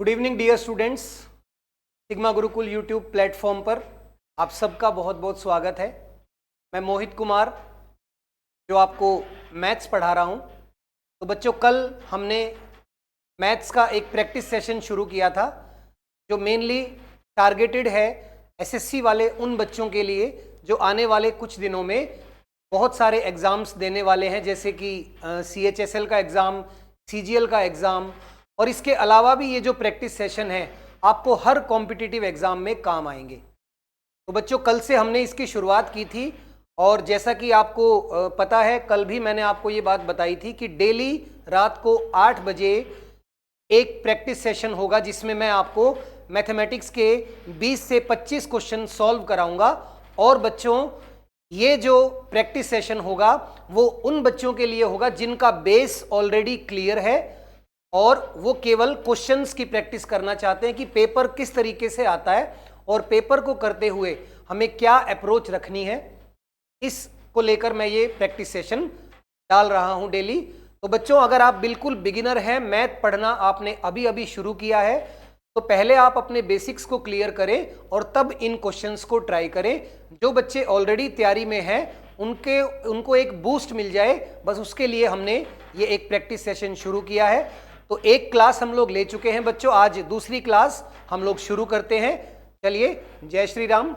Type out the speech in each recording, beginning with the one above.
Good evening dear students. Sigma Gurukul YouTube platform पर आप सबका बहुत बहुत स्वागत है। मैं मोहित कुमार जो आपको मैथ्स पढ़ा रहा हूँ। तो बच्चों, कल हमने मैथ्स का एक प्रैक्टिस सेशन शुरू किया था जो मेनली टारगेटेड है एसएससी वाले उन बच्चों के लिए जो आने वाले कुछ दिनों में बहुत सारे एग्ज़ाम्स देने वाले हैं, जैसे कि CHSL का एग्ज़ाम, CGL का एग्ज़ाम, और इसके अलावा भी ये जो प्रैक्टिस सेशन है आपको हर कॉम्पिटिटिव एग्ज़ाम में काम आएंगे। तो बच्चों, कल से हमने इसकी शुरुआत की थी और जैसा कि आपको पता है, कल भी मैंने आपको ये बात बताई थी कि डेली रात को 8 बजे एक प्रैक्टिस सेशन होगा जिसमें मैं आपको मैथमेटिक्स के 20 से 25 क्वेश्चन सॉल्व कराऊंगा। और बच्चों, ये जो प्रैक्टिस सेशन होगा वो उन बच्चों के लिए होगा जिनका बेस ऑलरेडी क्लियर है और वो केवल क्वेश्चंस की प्रैक्टिस करना चाहते हैं कि पेपर किस तरीके से आता है और पेपर को करते हुए हमें क्या अप्रोच रखनी है। इसको लेकर मैं ये प्रैक्टिस सेशन डाल रहा हूं डेली। तो बच्चों, अगर आप बिल्कुल बिगिनर हैं, मैथ पढ़ना आपने अभी अभी शुरू किया है, तो पहले आप अपने बेसिक्स को क्लियर करें और तब इन क्वेश्चंस को ट्राई करें। जो बच्चे ऑलरेडी तैयारी में हैं उनको एक बूस्ट मिल जाए, बस उसके लिए हमने ये एक प्रैक्टिस सेशन शुरू किया है। तो एक क्लास हम लोग ले चुके हैं बच्चों, आज दूसरी क्लास हम लोग शुरू करते हैं। चलिए, जय श्री राम।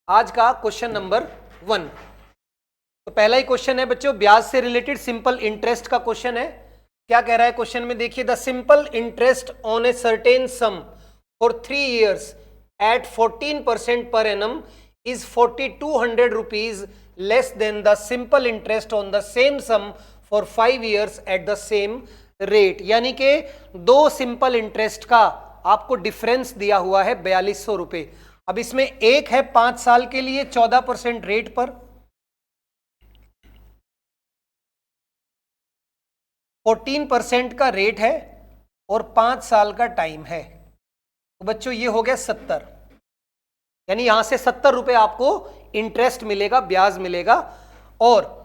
आज का क्वेश्चन नंबर 1। तो पहला ही क्वेश्चन है बच्चों, ब्याज से रिलेटेड सिंपल इंटरेस्ट का क्वेश्चन है। क्या कह रहा है क्वेश्चन में? देखिए, the simple interest on a certain sum for 3 years at 14% per annum is 4200 rupees less than the simple interest on the same sum for 5 years at the same rate. यानी कि दो सिंपल इंटरेस्ट का आपको difference दिया हुआ है 4200 रुपए। अब इसमें एक है 5 साल के लिए 14% रेट पर, 14% का रेट है और 5 साल का टाइम है। तो बच्चों, ये हो गया 70, यानी यहां से 70 रुपए आपको इंटरेस्ट मिलेगा, ब्याज मिलेगा। और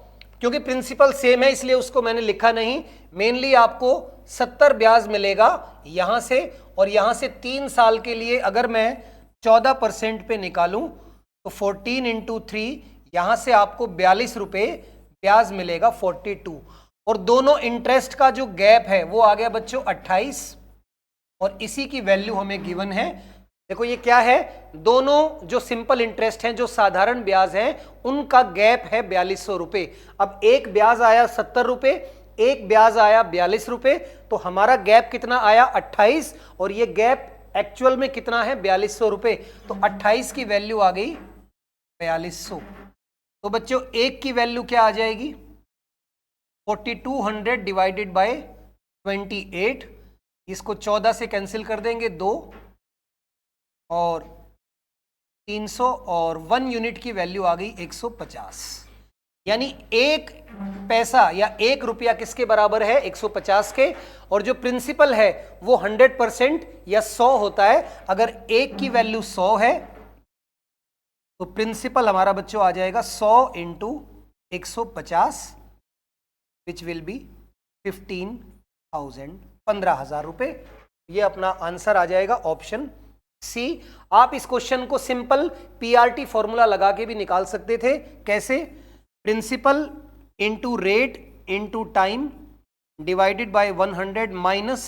क्योंकि प्रिंसिपल सेम है इसलिए उसको मैंने लिखा नहीं, मेनली आपको 70 ब्याज मिलेगा यहां से, और यहां से 3 साल के लिए अगर मैं 14% पे निकालूं तो 14 × 3, यहां से आपको 42 रुपए ब्याज मिलेगा, 42। और दोनों इंटरेस्ट का जो गैप है वो आ गया बच्चों 28, और इसी की वैल्यू हमें गिवन है। देखो ये क्या है, दोनों जो सिंपल इंटरेस्ट हैं, जो साधारण ब्याज हैं, उनका गैप है 4200 रुपए। अब एक ब्याज आया 70 रुपए, एक ब्याज आया 42 रुपए, तो हमारा गैप कितना आया 28, और ये गैप एक्चुअल में कितना है 4200 रुपए। तो 28 की वैल्यू आ गई 4200। तो बच्चों, एक की वैल्यू क्या आ जाएगी 4200 डिवाइडेड बाय 28। इसको 14 से कैंसिल कर देंगे 2 और 300, और 1 यूनिट की वैल्यू आ गई 150। यानी 1 पैसा या 1 रुपया किसके बराबर है 150 के। और जो प्रिंसिपल है वो 100% या 100 होता है। अगर 1 की वैल्यू 100 है तो प्रिंसिपल हमारा बच्चों आ जाएगा 100 × 150 विच विल बी 15,000, 15,000 रुपए। ये अपना आंसर आ जाएगा ऑप्शन सी। आप इस क्वेश्चन को सिंपल PRT फॉर्मूला लगा के भी निकाल सकते थे। कैसे? Principal into rate into time divided by 100 minus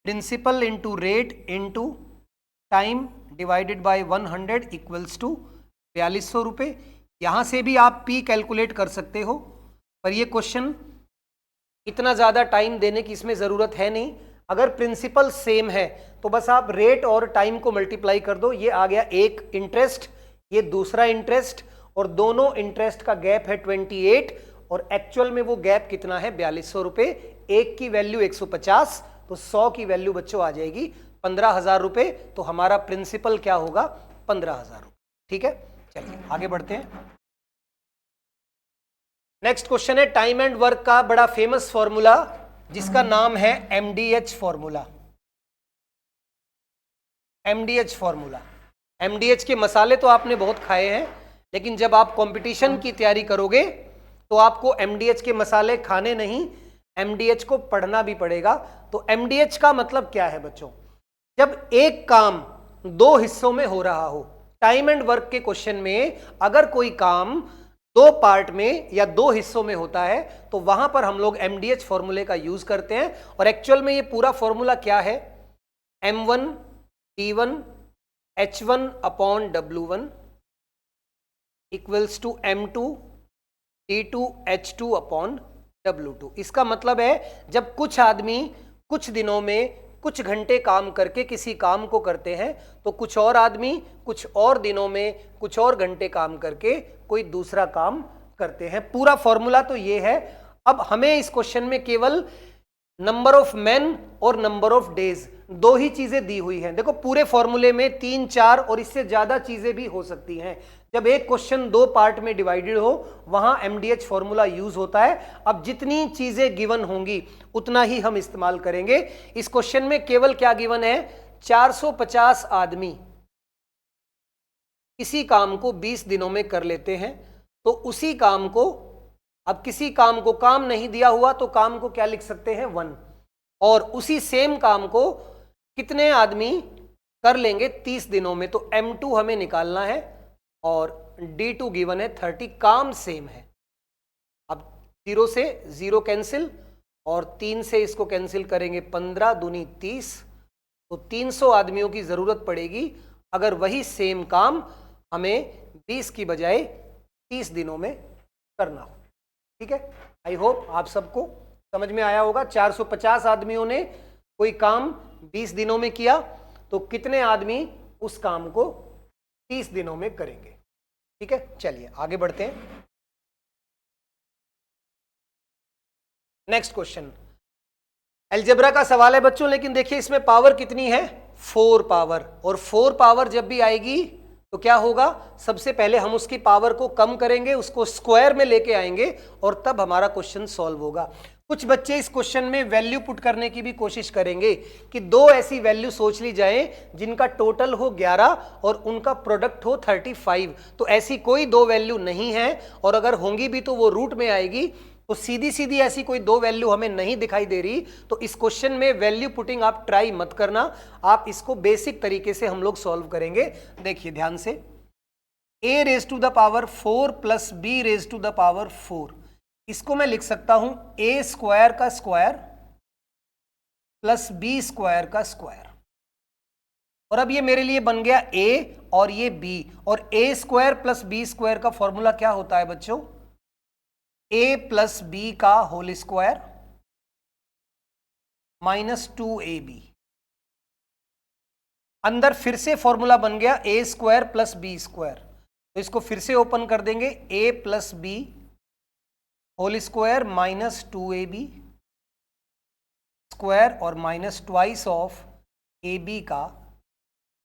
principal into rate into time divided by 100 equals to 4200 रुपए। यहां से भी आप P कैलकुलेट कर सकते हो, पर ये क्वेश्चन इतना ज़्यादा टाइम देने की इसमें ज़रूरत है नहीं। अगर प्रिंसिपल सेम है तो बस आप रेट और टाइम को मल्टीप्लाई कर दो। ये आ गया एक इंटरेस्ट, ये दूसरा इंटरेस्ट, और दोनों इंटरेस्ट का गैप है 28, और एक्चुअल में वो गैप कितना है 4200 रुपए। एक की वैल्यू 150, तो 100 की वैल्यू बच्चों आ जाएगी 15,000 रुपए। तो हमारा प्रिंसिपल क्या होगा 15,000 रुपए। ठीक है, चलिए आगे बढ़ते हैं। नेक्स्ट क्वेश्चन है टाइम एंड वर्क का बड़ा फेमस फॉर्मूला जिसका नाम है MDH formula. MDH formula, MDH के मसाले तो आपने बहुत खाए हैं, लेकिन जब आप कंपटीशन की तैयारी करोगे तो आपको MDH के मसाले खाने नहीं, MDH को पढ़ना भी पड़ेगा। तो MDH का मतलब क्या है बच्चों? जब एक काम दो हिस्सों में हो रहा हो, टाइम एंड वर्क के क्वेश्चन में अगर कोई काम दो पार्ट में या दो हिस्सों में होता है तो वहां पर हम लोग MDH फॉर्मूले का यूज करते हैं। और एक्चुअल में ये पूरा फॉर्मूला क्या है? M1 T1 H1 upon W1 equals to M2 T2 H2 upon W2। इसका मतलब है जब कुछ आदमी कुछ दिनों में कुछ घंटे काम करके किसी काम को करते हैं तो कुछ और आदमी कुछ और दिनों में कुछ और घंटे काम करके कोई दूसरा काम करते हैं। पूरा फॉर्मूला तो ये है। अब हमें इस क्वेश्चन में केवल नंबर ऑफ मैन और नंबर ऑफ डेज दो ही चीजें दी हुई हैं। देखो पूरे फॉर्मूले में 3, 4 और इससे ज्यादा चीजें भी हो सकती हैं। जब एक क्वेश्चन दो पार्ट में डिवाइडेड हो वहां MDH फॉर्मूला यूज होता है। अब जितनी चीजें गिवन होंगी उतना ही हम इस्तेमाल करेंगे। इस क्वेश्चन में केवल क्या गिवन है? 450 आदमी किसी काम को 20 दिनों में कर लेते हैं। तो उसी काम को, अब किसी काम को काम नहीं दिया हुआ तो काम को क्या लिख सकते हैं? 1। और उसी सेम काम को कितने आदमी कर लेंगे 30 दिनों में? तो M2 हमें निकालना है और D2 गिवन है 30। काम सेम है। अब 0 से 0 कैंसिल और 3 से इसको कैंसिल करेंगे 15 दूनी 30। तो 300 आदमियों की जरूरत पड़ेगी अगर वही सेम काम हमें 20 की बजाय 30 दिनों में करना हो। ठीक है, आई होप आप सबको समझ में आया होगा। 450 आदमियों ने कोई काम 20 दिनों में किया तो कितने आदमी उस काम को 30 दिनों में करेंगे। ठीक है, चलिए आगे बढ़ते हैं। नेक्स्ट क्वेश्चन अलजेब्रा का सवाल है बच्चों, लेकिन देखिए इसमें पावर कितनी है? 4 पावर। और 4 पावर जब भी आएगी तो क्या होगा? सबसे पहले हम उसकी पावर को कम करेंगे, उसको स्क्वायर में लेके आएंगे और तब हमारा क्वेश्चन सॉल्व होगा। कुछ बच्चे इस क्वेश्चन में वैल्यू पुट करने की भी कोशिश करेंगे कि दो ऐसी वैल्यू सोच ली जाए जिनका टोटल हो 11 और उनका प्रोडक्ट हो 35। तो ऐसी कोई दो वैल्यू नहीं है, और अगर होंगी भी तो वो रूट में आएगी। तो सीधी सीधी ऐसी कोई दो वैल्यू हमें नहीं दिखाई दे रही। तो इस क्वेश्चन में वैल्यू पुटिंग आप ट्राई मत करना, आप इसको बेसिक तरीके से हम लोग सॉल्व करेंगे। देखिए ध्यान से, a raise to the power 4 plus b raise to the power 4, इसको मैं लिख सकता हूं a स्क्वायर का स्क्वायर प्लस b स्क्वायर का स्क्वायर। और अब ये मेरे लिए बन गया a और ये b, और a square plus b square का फॉर्मूला क्या होता है बच्चों? a प्लस b का होल स्क्वायर माइनस 2ab। अंदर फिर से फॉर्मूला बन गया a square plus b square. तो इसको फिर से ओपन कर देंगे, a plus b whole square minus 2ab square और माइनस ट्वाइस ऑफ ab का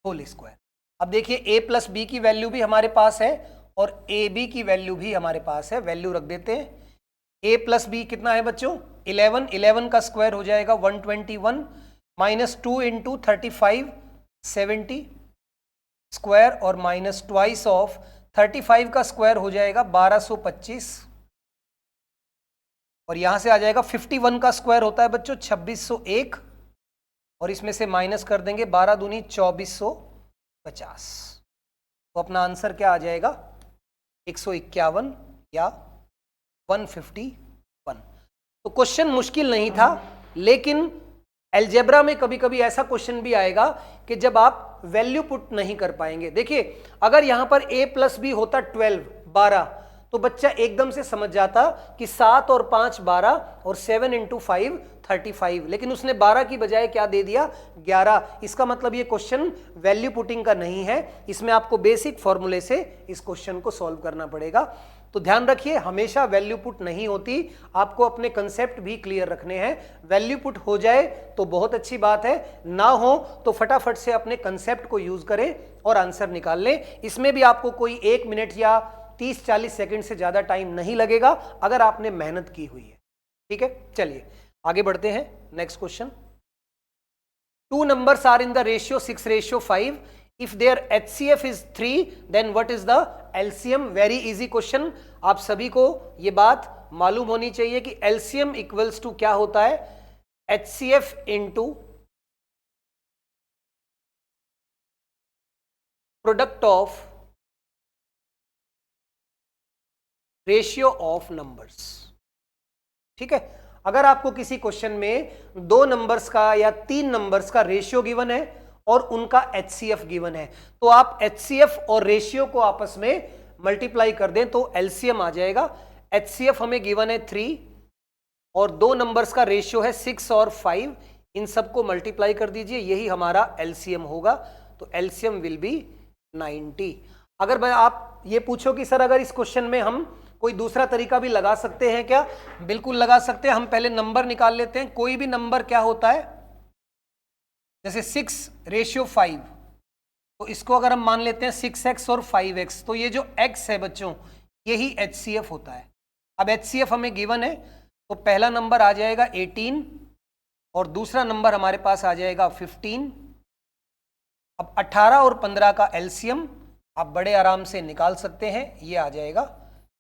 होल स्क्वायर। अब देखिए a प्लस b की वैल्यू भी हमारे पास है और ab की वैल्यू भी हमारे पास है। वैल्यू रख देते हैं। a प्लस b कितना है बच्चों? 11। 11 का स्क्वायर हो जाएगा 121 माइनस 2 इंटू 35 70 स्क्वायर और माइनस ट्वाइस ऑफ 35 का स्क्वायर हो जाएगा 1225, और यहां से आ जाएगा 51 का स्क्वायर होता है बच्चों 2601, और इसमें से माइनस कर देंगे 12 दूनी 2450। तो अपना आंसर क्या आ जाएगा? 151 या 151। तो क्वेश्चन मुश्किल नहीं था, लेकिन अलजेब्रा में कभी कभी ऐसा क्वेश्चन भी आएगा कि जब आप वैल्यू पुट नहीं कर पाएंगे। देखिए अगर यहां पर a प्लस बी होता 12 तो बच्चा एकदम से समझ जाता कि 7 और 5 12 और 7 इंटू 5 35, लेकिन उसने 12 की बजाय क्या दे दिया? 11। इसका मतलब ये क्वेश्चन वैल्यू पुटिंग का नहीं है, इसमें आपको बेसिक फॉर्मूले से इस क्वेश्चन को सॉल्व करना पड़ेगा। तो ध्यान रखिए, हमेशा वैल्यू पुट नहीं होती, आपको अपने कंसेप्ट भी क्लियर रखने हैं। वैल्यू पुट हो जाए तो बहुत अच्छी बात है, ना हो तो फटाफट से अपने कंसेप्ट को यूज करें और आंसर निकाल लें। इसमें भी आपको कोई 1 मिनट या 30-40 सेकंड से ज्यादा टाइम नहीं लगेगा अगर आपने मेहनत की हुई है। ठीक है, चलिए आगे बढ़ते हैं। Next question, 2 numbers are in the ratio 6:5. If their HCF is 3, then what is the LCM? Very easy question, आप सभी को ये बात मालूम होनी चाहिए कि एलसीएम इक्वल्स टू क्या होता है, HCF into product of ratio of numbers. ठीक है, अगर आपको किसी क्वेश्चन में 2 नंबर्स का या 3 नंबर्स का रेशियो गिवन है और उनका HCF गिवन है, तो आप HCF और रेशियो को आपस में मल्टीप्लाई कर दें तो LCM आ जाएगा। HCF हमें गिवन है 3 और 2 नंबर्स का रेशियो है 6 और 5, इन सबको मल्टीप्लाई कर दीजिए, यही हमारा LCM होगा। तो LCM विल बी 90। अगर मैं आप ये पूछो कि सर अगर इस क्वेश्चन में हम कोई दूसरा तरीका भी लगा सकते हैं क्या, बिल्कुल लगा सकते हैं। हम पहले नंबर निकाल लेते हैं। कोई भी नंबर क्या होता है, जैसे 6:5, तो इसको अगर हम मान लेते हैं 6x और 5x, तो ये जो x है बच्चों यही HCF होता है। अब HCF हमें गिवन है, तो पहला नंबर आ जाएगा 18 और दूसरा नंबर हमारे पास आ जाएगा 15। अब 18 और 15 का LCM आप बड़े आराम से निकाल सकते हैं, ये आ जाएगा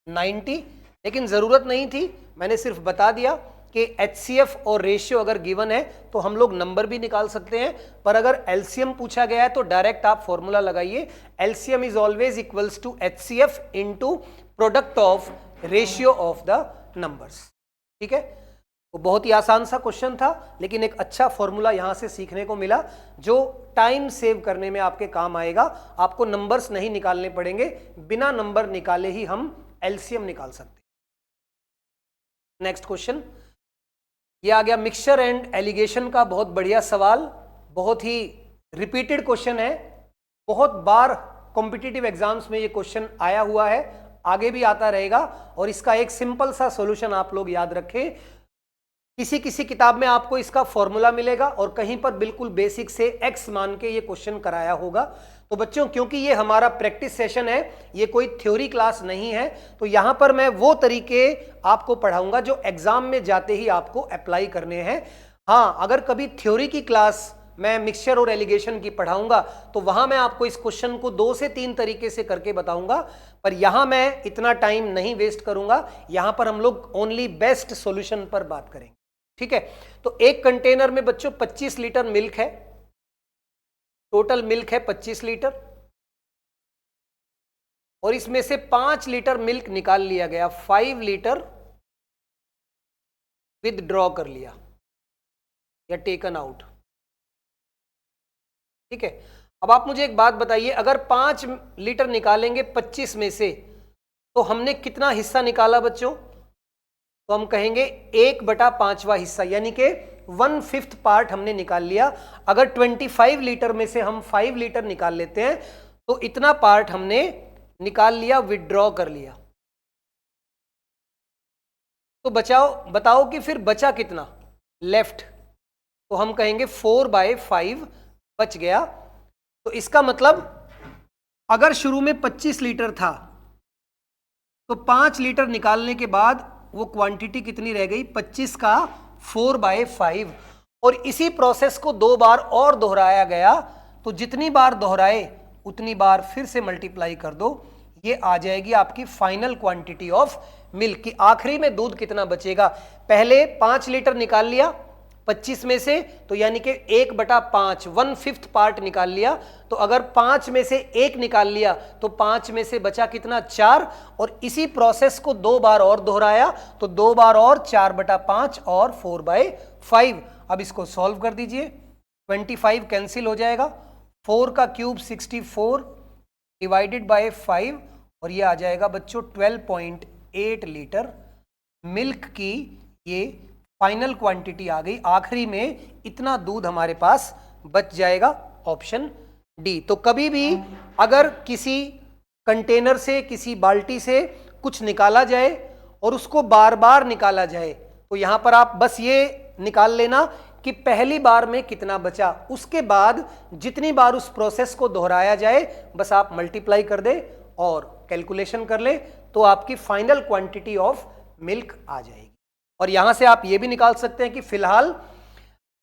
90। लेकिन ज़रूरत नहीं थी, मैंने सिर्फ बता दिया कि HCF और रेशियो अगर गिवन है तो हम लोग नंबर भी निकाल सकते हैं, पर अगर LCM पूछा गया है तो डायरेक्ट आप फॉर्मूला लगाइए, LCM is always equals to HCF into product of ratio of the numbers. ठीक है, तो बहुत ही आसान सा क्वेश्चन था, लेकिन एक अच्छा फॉर्मूला यहां से सीखने को मिला जो टाइम सेव करने में आपके काम आएगा। आपको नंबर्स नहीं निकालने पड़ेंगे, बिना नंबर निकाले ही हम LCM निकाल सकते हैं। नेक्स्ट क्वेश्चन ये आ गया मिक्सचर एंड एलिगेशन का, बहुत बढ़िया सवाल, बहुत ही रिपीटेड क्वेश्चन है, बहुत बार कॉम्पिटिटिव एग्जाम्स में ये क्वेश्चन आया हुआ है, आगे भी आता रहेगा। और इसका एक सिंपल सा सॉल्यूशन आप लोग याद रखें, किसी किसी किताब में आपको इसका फॉर्मूला मिलेगा और कहीं पर बिल्कुल बेसिक से x मान के ये क्वेश्चन कराया होगा। तो बच्चों क्योंकि ये हमारा प्रैक्टिस सेशन है, ये कोई थ्योरी क्लास नहीं है, तो यहां पर मैं वो तरीके आपको पढ़ाऊंगा जो एग्जाम में जाते ही आपको अप्लाई करने हैं। हाँ, अगर कभी थ्योरी की क्लास मैं मिक्सचर और एलिगेशन की पढ़ाऊंगा तो वहां मैं आपको इस क्वेश्चन को 2 से 3 तरीके से करके बताऊंगा, पर यहां मैं इतना टाइम नहीं वेस्ट करूंगा। यहां पर हम लोग ओनली बेस्ट सॉल्यूशन पर बात करेंगे। ठीक है, तो एक कंटेनर में बच्चों 25 लीटर मिल्क है, टोटल मिल्क है 25 लीटर, और इसमें से 5 लीटर मिल्क निकाल लिया गया, 5 लीटर विदड्रॉ कर लिया या टेकन आउट। ठीक है, अब आप मुझे एक बात बताइए, अगर 5 लीटर निकालेंगे 25 में से तो हमने कितना हिस्सा निकाला बच्चों? तो हम कहेंगे 1/5वां हिस्सा, यानी कि 1/5 पार्ट हमने निकाल लिया। अगर 25 लीटर में से हम 5 लीटर निकाल लेते हैं तो इतना पार्ट हमने निकाल लिया, विड्रॉ कर लिया। तो बताओ कि फिर बचा कितना लेफ्ट? तो हम कहेंगे 4/5 बच गया। तो इसका मतलब अगर शुरू में 25 लीटर था तो 5 लीटर निकालने के बाद वो क्वांटिटी कितनी रह गई? 25 का 4/5। और इसी प्रोसेस को 2 बार और दोहराया गया, तो जितनी बार दोहराए उतनी बार फिर से मल्टीप्लाई कर दो, ये आ जाएगी आपकी फाइनल क्वांटिटी ऑफ मिल्क की। आखिरी में दूध कितना बचेगा? पहले 5 लीटर निकाल लिया 25 में से, तो यानी कि 1/5 1/5 पार्ट निकाल लिया। तो अगर 5 में से 1 निकाल लिया तो 5 में से बचा कितना? 4। और इसी प्रोसेस को 2 बार और दोहराया, तो 2 बार और 4/5 और 4/5। अब इसको सॉल्व कर दीजिए, 25 कैंसिल हो जाएगा, 4 का क्यूब 64 डिवाइडेड बाय 5, और ये आ जाएगा बच्चों 12.8 लीटर मिल्क की ये फाइनल क्वांटिटी आ गई। आखिरी में इतना दूध हमारे पास बच जाएगा, ऑप्शन डी। तो कभी भी अगर किसी कंटेनर से, किसी बाल्टी से कुछ निकाला जाए और उसको बार बार निकाला जाए, तो यहां पर आप बस ये निकाल लेना कि पहली बार में कितना बचा, उसके बाद जितनी बार उस प्रोसेस को दोहराया जाए बस आप मल्टीप्लाई कर दे और कैलकुलेशन कर ले, तो आपकी फाइनल क्वांटिटी ऑफ मिल्क आ जाएगी। और यहां से आप ये भी निकाल सकते हैं कि फिलहाल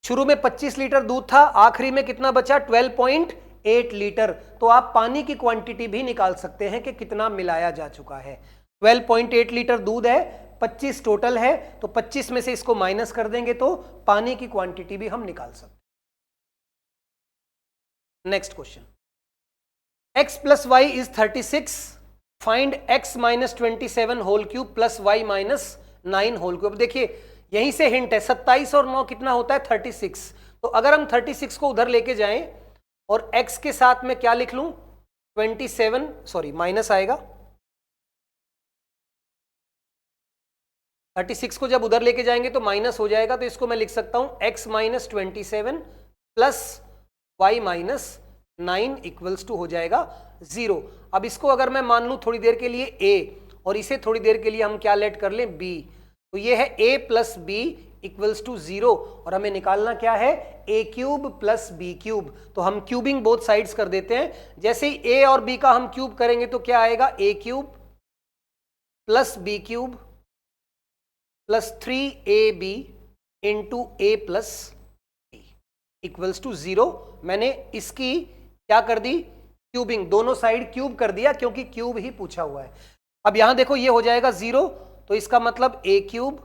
शुरू में 25 लीटर दूध था, आखिरी में कितना बचा? 12.8 लीटर। तो आप पानी की क्वांटिटी भी निकाल सकते हैं कि कितना मिलाया जा चुका है। 12.8 लीटर दूध है, 25 टोटल है, तो 25 में से इसको माइनस कर देंगे तो पानी की क्वांटिटी भी हम निकाल सकते हैं। Next question, x plus y is 36, find x minus 27 whole cube plus y minus 9 whole cube. देखिए यहीं से हिंट है, 27 और 9 कितना होता है 36, तो अगर हम 36 को उधर लेके जाएं और x के साथ में क्या लिख लूं 27, सॉरी माइनस आएगा, 36 को जब उधर लेके जाएंगे तो माइनस हो जाएगा, तो इसको मैं लिख सकता हूं x minus 27 plus y minus 9 equals to हो जाएगा 0। अब इसको अगर मैं मान लूं थोड़ी देर के लिए a और इसे थोड़ी देर के लिए हम क्या लेट कर लें b, तो ये है a plus b equals to 0 और हमें निकालना क्या है a cube plus b cube. तो हम क्यूबिंग बोथ साइड्स कर देते हैं, जैसे ही a और b का हम क्यूब करेंगे तो क्या आएगा a cube plus b cube plus 3ab into a plus b equals to 0। मैंने इसकी क्या कर दी क्यूबिंग, दोनों साइड क्यूब कर दिया क्योंकि क्यूब ही पूछा हुआ है। अब यहां देखो ये हो जाएगा 0, तो इसका मतलब a cube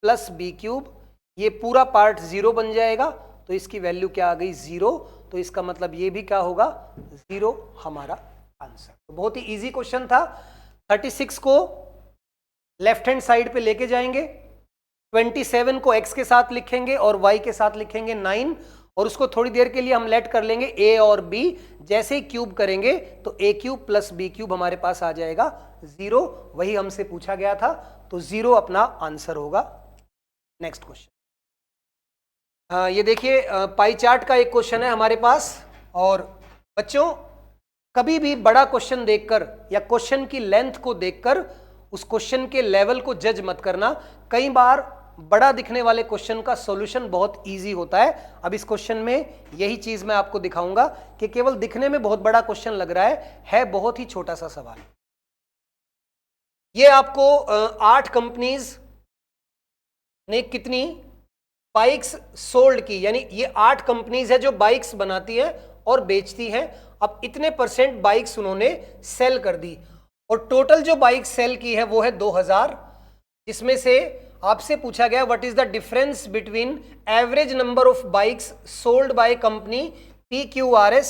plus b cube, ये पूरा पार्ट 0 बन जाएगा, तो इसकी वैल्यू क्या आ गई 0, तो इसका मतलब ये भी क्या होगा 0 हमारा आंसर। तो बहुत ही इजी क्वेश्चन था। 36 को लेफ्ट हैंड साइड पे लेके जाएंगे, 27 को x के साथ लिखेंगे और y के साथ लिखेंगे 9 और उसको थोड़ी देर के लिए हम लेट कर लेंगे a और b, जैसे ही क्यूब करेंगे तो a cube plus b cube हमारे पास आ जाएगा 0, वही हमसे पूछा गया था, तो 0 अपना आंसर होगा। नेक्स्ट क्वेश्चन, ये देखिए पाई चार्ट का एक क्वेश्चन है हमारे पास। और बच्चों कभी भी बड़ा क्वेश्चन देखकर या क्वेश्चन की लेंथ को देखकर उस क्वेश्चन के लेवल को जज मत करना। कई बार बड़ा दिखने वाले क्वेश्चन का सॉल्यूशन बहुत इजी होता है। अब इस क्वेश्चन में यही चीज मैं आपको दिखाऊंगा कि केवल दिखने में बहुत बड़ा क्वेश्चन लग रहा है बहुत ही छोटा सा सवाल। ये आपको 8 कंपनीज ने कितनी बाइक्स सोल्ड की, यानी ये 8 कंपनीज है जो बाइक्स बनाती है और बेचती हैं। अब इतने % बाइक्स उन्होंने सेल कर दी और टोटल जो बाइक सेल की है वो है 2000, जिसमें से आपसे पूछा गया what is the difference between average number of bikes sold by company PQRS,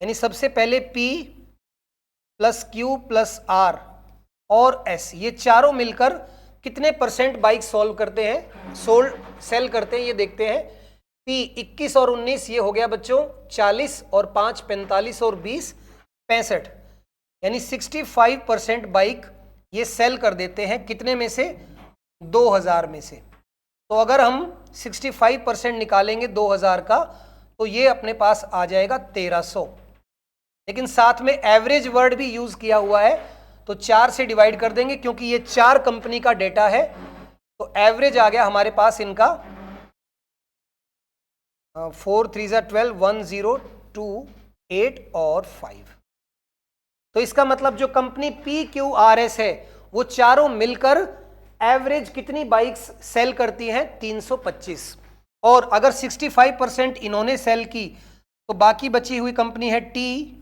यानी सबसे पहले P plus Q plus R और S, ये चारों मिलकर कितने % बाइक सोल्व करते हैं, सेल करते हैं, ये देखते हैं। P 21 और 19 ये हो गया बच्चों 40 और 5 45 और 20 65, यानी 65% बाइक ये सेल कर देते हैं। कितने में से 2000 में से। तो अगर हम 65% निकालेंगे 2000 का तो ये अपने पास आ जाएगा 1300, लेकिन साथ में एवरेज वर्ड भी यूज किया हुआ है तो 4 से डिवाइड कर देंगे क्योंकि ये 4 कंपनी का डेटा है, तो एवरेज आ गया हमारे पास इनका 4 3 12 1 0 2 8 और 5। तो इसका मतलब जो कंपनी PQRS है वो चारों मिलकर एवरेज कितनी बाइक्स सेल करती हैं 325, और अगर 65% इन्होंने सेल की तो बाकी बची हुई कंपनी है TUVW,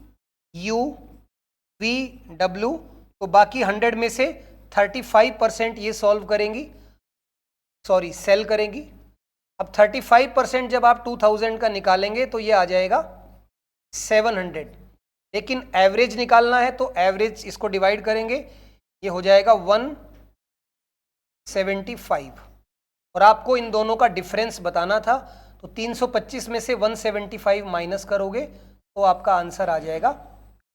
तो बाकी 100 में से 35% ये सॉल्व करेंगी, सॉरी सेल करेंगी। अब 35% जब आप 2000 का निकालेंगे तो ये आ जाएगा 700, लेकिन एवरेज निकालना है तो एवरेज इसको डिवाइड करेंगे, ये हो जाएगा 175, और आपको इन दोनों का डिफरेंस बताना था, तो 325 में से 175 माइनस करोगे तो आपका आंसर आ जाएगा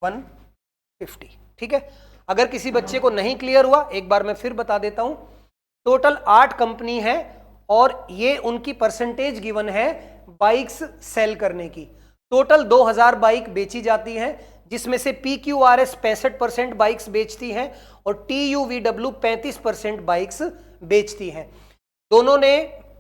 150। ठीक है, अगर किसी बच्चे को नहीं क्लियर हुआ एक बार मैं फिर बता देता हूं। टोटल 8 कंपनी है और ये उनकी परसेंटेज गिवन है बाइक्स सेल करने की। टोटल 2000 बाइक बेची जाती हैं, जिसमें से PQRS 65% बाइक्स बेचती हैं और TUVW 35% बाइक्स बेचती हैं। दोनों ने,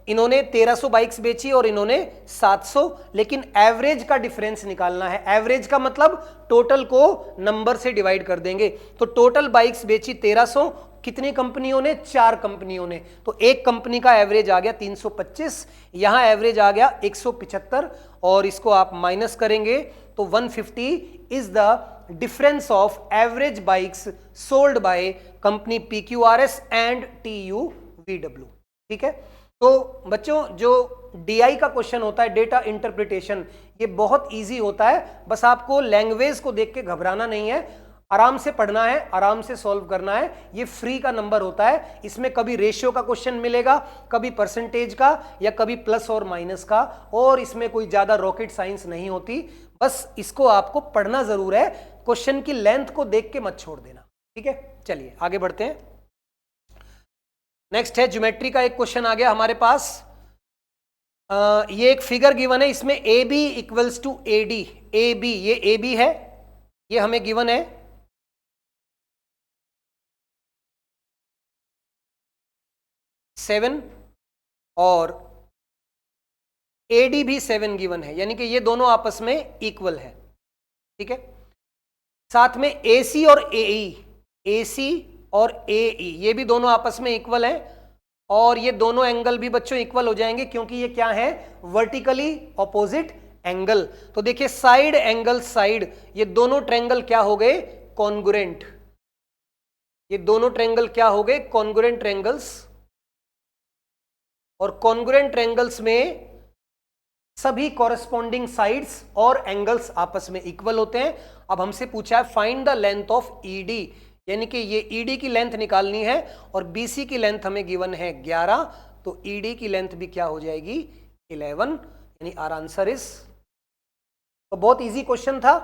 इन्होंने 1300 बाइक्स बेची और इन्होंने 700, लेकिन एवरेज का डिफरेंस निकालना है। एवरेज का मतलब टोटल को नंबर से डिवाइड कर देंगे, तो टोटल बाइक्स बेची 1300, कितनी कंपनियों ने 4 कंपनियों ने, तो एक कंपनी का एवरेज आ गया 325, यहां एवरेज आ गया 175 और इसको आप माइनस करेंगे तो 150 is the difference of average bikes sold by company PQRS and TUVW। ठीक है, तो बच्चों जो DI का क्वेश्चन होता है, डेटा इंटरप्रिटेशन, ये बहुत इजी होता है, बस आपको लैंग्वेज को देख के घबराना नहीं है, आराम से पढ़ना है, आराम से सॉल्व करना है। ये फ्री का नंबर होता है, इसमें कभी रेशियो का क्वेश्चन मिलेगा, कभी परसेंटेज का, या कभी प्लस और माइनस का, और इसमें कोई ज्यादा रॉकेट साइंस नहीं होती, बस इसको आपको पढ़ना जरूर है, क्वेश्चन की लेंथ को देख के मत छोड़ देना। ठीक है, चलिए आगे बढ़ते हैं। नेक्स्ट है ज्योमेट्री का एक क्वेश्चन आ गया हमारे पास। ये एक फिगर गिवन है, इसमें AB equals to AD, AB, ये AB है, ये हमें गिवन है, सेवन, और AD भी 7 गिवन है, यानी कि ये दोनों आपस में इक्वल है। ठीक है, साथ में AC और AE, AC और AE ये भी दोनों आपस में इक्वल है, और ये दोनों एंगल भी बच्चों इक्वल हो जाएंगे क्योंकि ये क्या है, वर्टिकली ऑपोजिट एंगल। तो देखिए साइड एंगल साइड, ये दोनों ट्रायंगल क्या हो गए, कॉन्ग्रुएंट। ये दोनों ट्रायंगल क्या हो गए, कॉन्ग्रुएंट ट्रायंगल्स, और कॉन्ग्रुएंट ट्रायंगल्स में सभी कॉरेस्पॉन्डिंग साइड्स और एंगल्स आपस में इक्वल होते हैं। अब हमसे पूछा है find the length of ED, यानी कि ये ED की लेंथ निकालनी है, और BC की लेंथ हमें गिवन है 11, तो ED की लेंथ भी क्या हो जाएगी, 11, यानी आर आंसर इज। तो बहुत इजी क्वेश्चन था,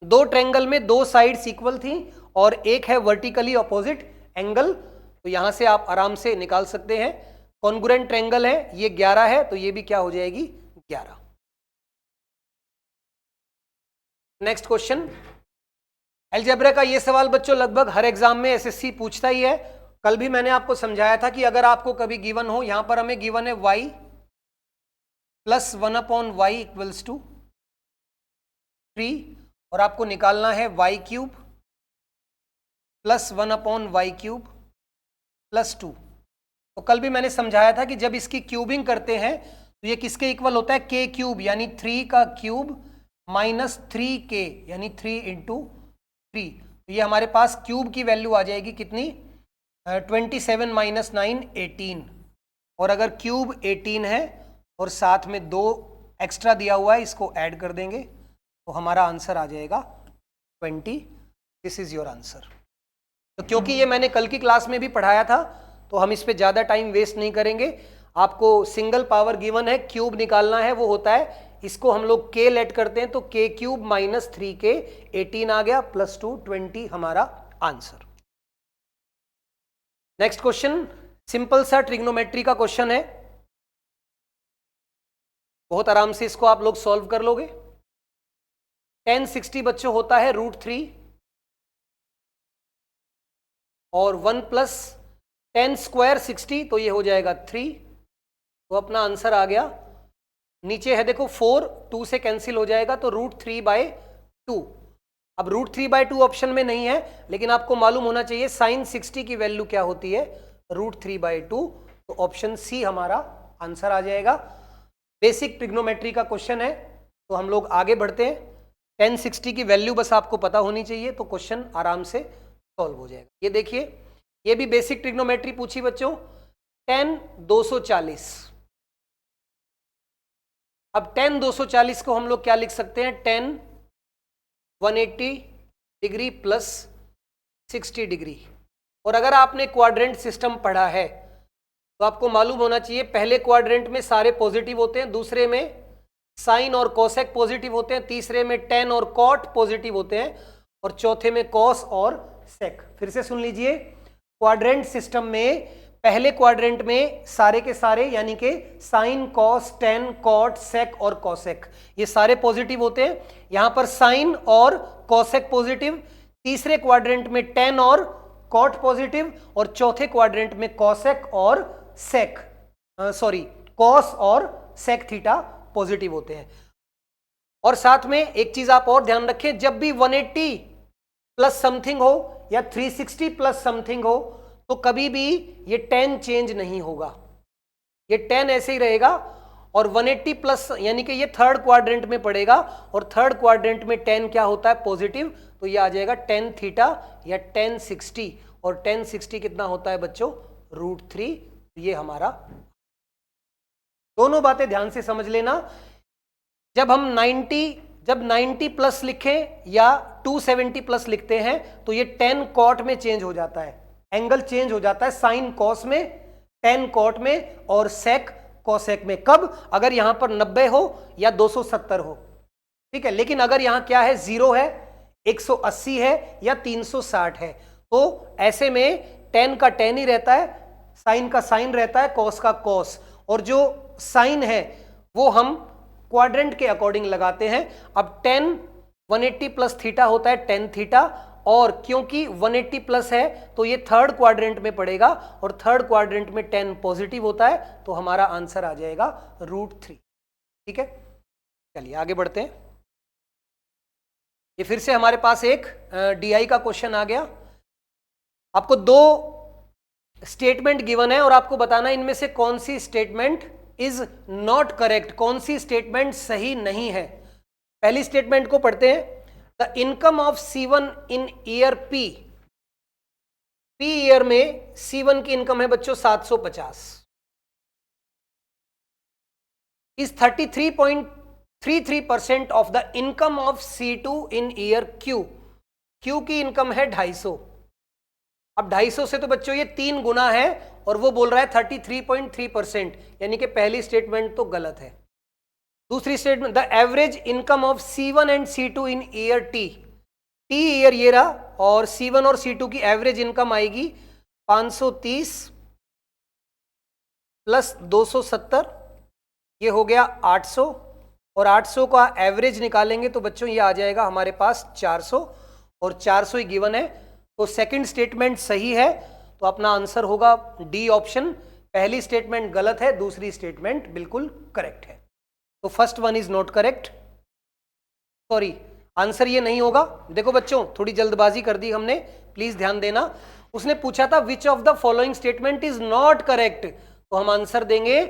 दो ट्रायंगल में दो साइड्स इक्वल थी और एक है वर्टिकली ऑपोजिट एंगल, तो यहां से आप आराम से निकाल सकते हैं। कॉन्ग्रुएंट ट्रायंगल है, ये 11 है, तो ये भी क्या हो जाएगी, 11। नेक्स्ट क्वेश्चन, अलजेब्रा का ये सवाल बच्चों लगभग हर एग्जाम में SSC पूछता ही है। कल भी मैंने आपको समझाया था कि अगर आपको कभी गिवन हो, यहां पर हमें गिवन है y plus 1/y equals to 3, और आपको निकालना है y cube plus 1/y cube plus 2। तो कल भी मैंने समझाया था कि जब इसकी क्यूबिंग करते हैं तो ये किसके इक्वल होता है, k क्यूब, यानी 3 का क्यूब माइनस 3k, यानी 3 इंटू 3। तो ये हमारे पास क्यूब की वैल्यू आ जाएगी कितनी, 27 माइनस 9 18, और अगर क्यूब 18 है और साथ में 2 एक्स्ट्रा दिया हुआ है, इसको ऐड कर देंगे तो हमारा आंसर आ जाएगा 20। This is your answer. तो क्योंकि ये मैंने कल की क्लास में भी पढ़ाया था तो हम इस पे ज़्यादा टाइम वेस्ट नहीं करेंगे। आपको सिंगल पावर गिवन है, क्यूब निकालना है, वो होता है, इसको हम लोग k लेट करते हैं तो k क्यूब माइनस 3k 18 आ गया, प्लस 2 20 हमारा आंसर। नेक्स्ट क्वेश्चन, सिंपल सा ट्रिग्नोमेट्री का क्वेश्चन है, बहुत आराम से इसको आप लोग सॉल्व कर लोगे। tan 60 बच्चों होता है √3, और 1 प्लस tan स्क्वायर 60, तो ये हो जाएगा 3, तो अपना आंसर आ गया। नीचे है देखो 4, 2 से कैंसिल हो जाएगा तो √3/2। अब √3/2 ऑप्शन में नहीं है, लेकिन आपको मालूम होना चाहिए sin 60 की वैल्यू क्या होती है, √3/2, तो ऑप्शन सी हमारा आंसर आ जाएगा। बेसिक ट्रिग्नोमेट्री का क्वेश्चन है, तो हम लोग आगे बढ़ते हैं। tan 60 की वैल्यू बस आपको पता होनी चाहिए, तो क्वेश्चन आराम से सॉल्व हो जाएगा। ये देखिए, ये भी बेसिक ट्रिग्नोमेट्री पूछी बच्चों, tan 240। अब tan 240 को हम लोग क्या लिख सकते हैं, tan 180 डिग्री प्लस 60 डिग्री। और अगर आपने क्वाड्रेंट सिस्टम पढ़ा है तो आपको मालूम होना चाहिए, पहले क्वाड्रेंट में सारे पॉजिटिव होते हैं, दूसरे में साइन और कोसेक पॉजिटिव होते हैं, तीसरे में tan और cot पॉजिटिव होते हैं, और चौथे में cos और sec। फिर से सुन लीजिए, क्वाड्रेंट सिस्टम में पहले क्वाड्रेंट में सारे के सारे यानी कि sine, cos, tan, cot, sec और cosec ये सारे पॉजिटिव होते हैं। यहां पर साइन और cosec पॉजिटिव, तीसरे क्वाड्रेंट में tan और cot पॉजिटिव, और चौथे क्वाड्रेंट में cosec और sec cos और sec थीटा पॉजिटिव होते हैं। और साथ में एक चीज आप और ध्यान रखें, जब भी 180 प्लस समथिंग हो या 360 प्लस समथिंग हो तो कभी भी ये tan चेंज नहीं होगा, ये tan ऐसे ही रहेगा। और 180 प्लस यानी कि ये थर्ड क्वाड्रेंट में पड़ेगा और थर्ड क्वाड्रेंट में 10 क्या होता है पॉजिटिव, तो ये आ जाएगा tan थीटा या tan 60 और tan 60 कितना होता है बच्चों √3। ये हमारा, दोनों बातें ध्यान से समझ लेना। जब 90 प्लस लिखें या 270 प्लस लिखते हैं तो ये tan कॉट में चेंज हो जाता है, एंगल चेंज हो जाता है, साइन कॉस में, tan कॉट में और सेक कोसेक में। कब? अगर यहां पर 90 हो या 270 हो, ठीक है। लेकिन अगर यहां क्या है 0 है, 180 है या 360 है, तो ऐसे में tan का tan ही रहता है, साइन का साइन रहता है, कॉस का कॉस, और जो साइन है वो हम क्वाड्रेंट के अकॉर्डिंग लगाते हैं। अब tan 180 प्लस थीटा होता है tan थीटा, और क्योंकि 180 प्लस है तो ये थर्ड क्वाड्रेंट में पड़ेगा और थर्ड क्वाड्रेंट में tan पॉजिटिव होता है, तो हमारा आंसर आ जाएगा √3। ठीक है, चलिए आगे बढ़ते हैं। ये फिर से हमारे पास एक DI का क्वेश्चन आ गया। आपको दो स्टेटमेंट गिवन है और आपको बताना इनमें से कौन सी स्टेटमेंट इज नॉट करेक्ट, कौन सी स्टेटमेंट सही नहीं है। पहली स्टेटमेंट को पढ़ते हैं। The income of C1 in year P year में C1 की इनकम है बच्चों 750, is 33.33% of the income of C2 in year Q की इनकम है 250। अब 250 से तो बच्चों ये 3 गुना है और वो बोल रहा है 33.3%, यानी कि पहली स्टेटमेंट तो गलत है। दूसरी statement, the average income of C1 and C2 in year T year ये रहा, और C1 और C2 की एवरेज इनकम आएगी 530 प्लस 270, ये हो गया 800, और 800 का एवरेज निकालेंगे तो बच्चों ये आ जाएगा हमारे पास 400, और 400 ही गिवन है, तो सेकंड स्टेटमेंट सही है, तो अपना आंसर होगा डी ऑप्शन। पहली स्टेटमेंट गलत है, दूसरी स्टेटमेंट बिल्कुल करेक्ट है, तो first one is not correct, sorry answer ये नहीं होगा। देखो बच्चों थोड़ी जल्दबाजी कर दी हमने, प्लीज ध्यान देना। उसने पूछा था which of the following statement is not correct, तो हम आंसर देंगे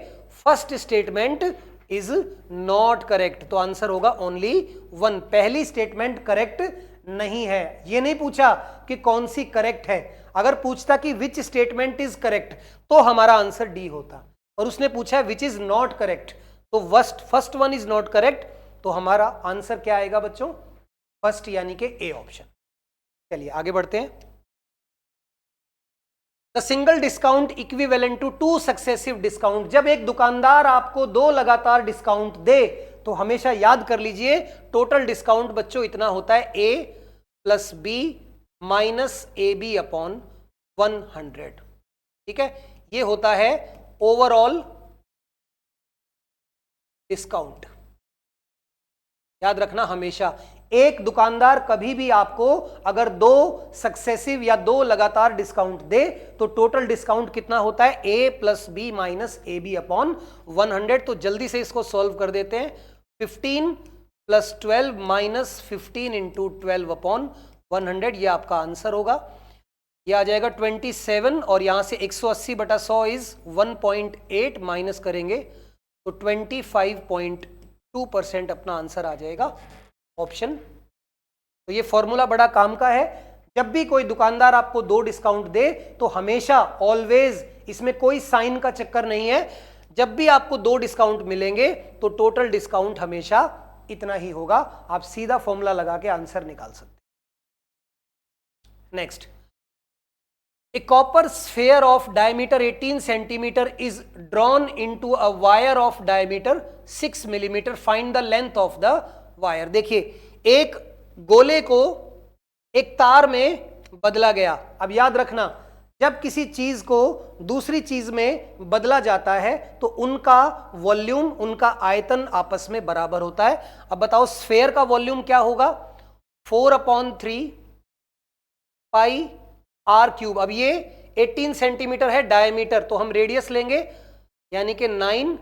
first statement is not correct, तो आंसर होगा ओनली 1। पहली स्टेटमेंट करेक्ट नहीं है। ये नहीं पूछा कि कौन सी करेक्ट है, अगर पूछता कि विच स्टेटमेंट इज करेक्ट तो हमारा आंसर डी होता, और उसने पूछा विच इज नॉट करेक्ट, तो first one is not correct, तो हमारा आंसर क्या आएगा बच्चों फर्स्ट, यानी कि ए ऑप्शन। चलिए आगे बढ़ते हैं। The single discount equivalent to 2 successive discount, जब एक दुकानदार आपको 2 लगातार डिस्काउंट दे तो हमेशा याद कर लीजिए टोटल डिस्काउंट बच्चों इतना होता है A plus B minus AB upon 100। ठीक है, ये होता है ओवरऑल डिस्काउंट। याद रखना हमेशा, एक दुकानदार कभी भी आपको अगर 2 सक्सेसिव या 2 लगातार डिस्काउंट दे तो टोटल डिस्काउंट कितना होता है A plus B minus AB upon 100। तो जल्दी से इसको सॉल्व कर देते हैं। 15 प्लस 12 माइनस 15 इंटू 12 अपॉन 100, ये आपका आंसर होगा। ये आ जाएगा 27, और यहां से 180 बटा 100 इज 1.8, माइनस करेंगे तो 25.2% अपना आंसर आ जाएगा ऑप्शन। तो ये फॉर्मूला बड़ा काम का है, जब भी कोई दुकानदार आपको 2 डिस्काउंट दे तो हमेशा ऑलवेज, इसमें कोई साइन का चक्कर नहीं है, जब भी आपको 2 डिस्काउंट मिलेंगे तो टोटल डिस्काउंट हमेशा इतना ही होगा। आप सीधा फॉर्मूला लगा के आंसर निकाल सकते हैं। Next, A copper sphere of diameter 18 centimetre is drawn into a wire of diameter 6 millimetre, find the length of the wire. देखिए एक गोले को एक तार में बदला गया। अब याद रखना, जब किसी चीज को दूसरी चीज में बदला जाता है तो उनका वॉल्यूम, उनका आयतन आपस में बराबर होता है। अब बताओ स्फेयर का वॉल्यूम क्या होगा, 4/3 पाई आर क्यूब। अब ये 18 सेंटीमीटर है डायमीटर, तो हम रेडियस लेंगे, यानी कि 9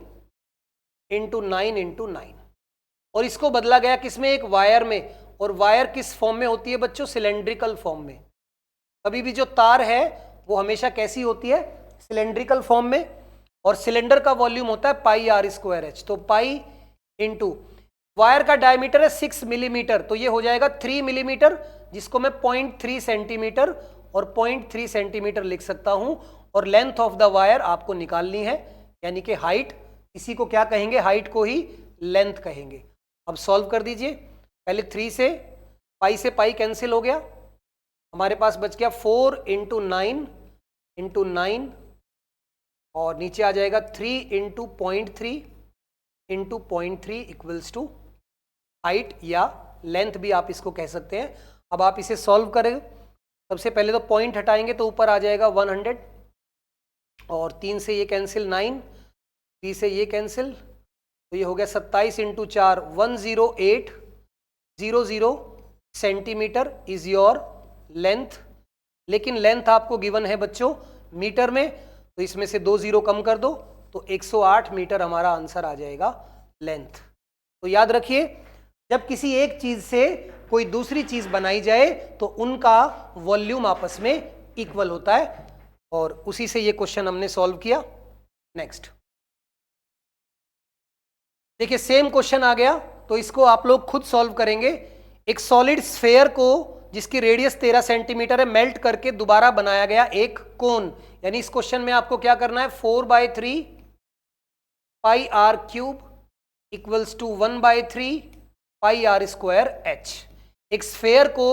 इंटू 9 इंटू 9, और इसको बदला गया किसमें, एक वायर में। और वायर किस फॉर्म में होती है बच्चों, सिलेंड्रिकल फॉर्म में। कभी भी जो तार है वो हमेशा कैसी होती है, सिलेंड्रिकल फॉर्म में। और सिलेंडर का वॉल्यूम होता है पाई आर स्क्वायर एच। तो पाई इंटू वायर का डायमीटर है 6 मिलीमीटर, तो ये हो जाएगा 3 मिलीमीटर, जिसको मैं 0.3 सेंटीमीटर और 0.3 सेंटीमीटर लिख सकता हूं। और लेंथ ऑफ द वायर आपको निकालनी है, यानी कि हाइट, इसी को क्या कहेंगे, हाइट को ही लेंथ कहेंगे। अब सॉल्व कर दीजिए। पहले 3 से पाई कैंसिल हो गया, हमारे पास बच गया 4 इंटू 9 और नीचे आ जाएगा 3 into 0.3 into 0.3 equals to height या लेंथ भी आप इसको कह सकते हैं। अब आप इसे सॉल्व करें। सबसे पहले तो पॉइंट हटाएंगे तो ऊपर आ जाएगा 100 और 3 से ये कैंसिल 9, 3 से ये कैंसिल, तो ये हो गया 27 into 4 10800 centimetre is your length. लेकिन लेंथ आपको गिवन है बच्चों मीटर में, तो इसमें से 2 जीरो कम कर दो तो 108 मीटर हमारा आंसर आ जाएगा लेंथ। तो याद रखिए, जब किसी एक चीज से कोई दूसरी चीज बनाई जाए तो उनका वॉल्यूम आपस में इक्वल होता है, और उसी से ये क्वेश्चन हमने सॉल्व किया। नेक्स्ट देखिए, सेम क्वेश्चन आ गया, तो इसको आप लोग खुद सॉल्व करेंगे। एक सॉलिड स्फेयर को जिसकी रेडियस 13 सेंटीमीटर है मेल्ट करके दोबारा बनाया गया एक कोन, यानी इस क्वेश्चन में आपको क्या करना है, 4/3 pi r cube equals to 1/3 pi r square h. एक स्फेयर को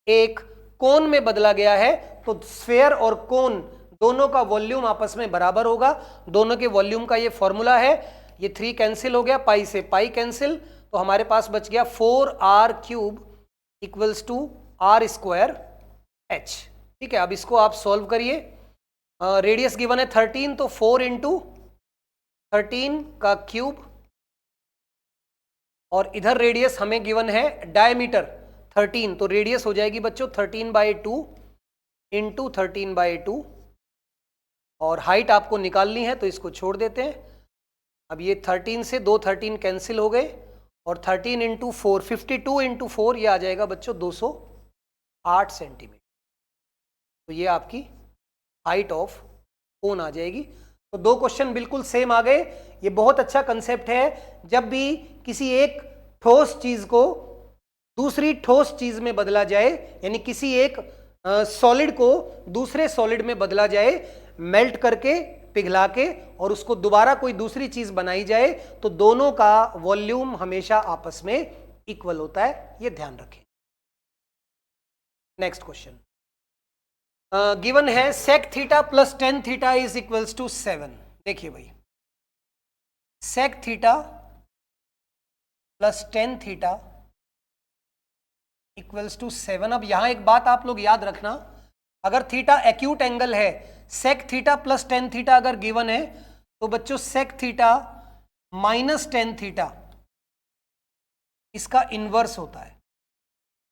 एक कोन में बदला गया है, तो स्फेयर और कोन दोनों का वॉल्यूम आपस में बराबर होगा। दोनों के वॉल्यूम का ये फॉर्मूला है। ये 3 कैंसिल हो गया, पाई से पाई कैंसिल, तो हमारे पास बच गया 4r cube equals to r square h. ठीक है, अब इसको आप सॉल्व करिए। रेडियस गिवन है 13, तो 4 इंटू 13 का क्यूब, और इधर रेडियस हमें गिवन है डायमीटर 13, तो रेडियस हो जाएगी बच्चों 13/2 इंटू 13/2, और हाइट आपको निकालनी है तो इसको छोड़ देते हैं। अब ये 13 से 2 13 कैंसिल हो गए, और 13 इंटू 4 52 इंटू 4 ये आ जाएगा बच्चों 208 सेंटीमीटर। तो ये आपकी हाइट ऑफ कोन आ जाएगी। तो 2 क्वेश्चन बिल्कुल सेम आ गए। ये बहुत अच्छा कंसेप्ट है। जब भी किसी एक ठोस चीज को दूसरी ठोस चीज में बदला जाए, यानी किसी एक सॉलिड को दूसरे सॉलिड में बदला जाए, मेल्ट करके, पिघला के, और उसको दोबारा कोई दूसरी चीज बनाई जाए, तो दोनों का वॉल्यूम हमेशा आपस में इक्वल होता है। ये ध्यान रखें। नेक्स्ट क्वेश्चन गिवन है sec theta plus tan theta is equals to 7। देखिए भाई, sec theta plus tan theta equals to 7। अब यहां एक बात आप लोग याद रखना, अगर थीटा एक्यूट एंगल है, sec theta plus tan theta अगर गिवन है, तो बच्चों sec theta minus tan theta इसका इनवर्स होता है।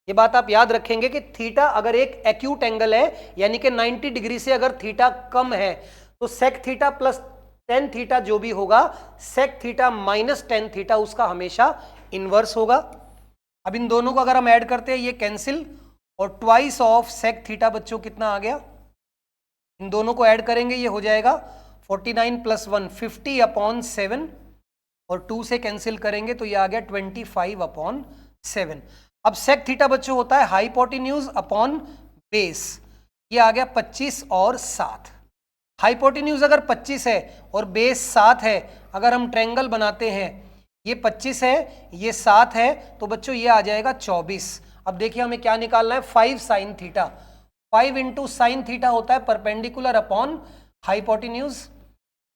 ये बात आप याद रखेंगे कि थीटा अगर एक एक्यूट एंगल है, यानी कि 90 डिग्री से अगर थीटा कम है, तो sec theta plus tan theta जो भी होगा, sec theta minus tan theta उसका हमेशा इनवर्स होगा। अब इन दोनों को अगर हम ऐड करते हैं, ये कैंसिल, और ट्वाइस ऑफ sec थीटा बच्चों कितना आ गया, इन दोनों को ऐड करेंगे ये हो जाएगा 49 प्लस 1 50/7, और 2 से कैंसिल करेंगे तो ये आ गया 25/7। अब sec थीटा बच्चों होता है हाइपोटेन्यूज अपॉन बेस, ये आ गया 25 और 7। हाइपोटेन्यूज अगर 25 है और बेस 7 है, अगर हम ट्रायंगल बनाते हैं, ये 25 है, ये 7 है, तो बच्चों ये आ जाएगा 24। अब देखिए हमें क्या निकालना है, 5 sin theta. 5 into sine theta होता है परपेंडिकुलर अपॉन हाइपोटेन्यूज,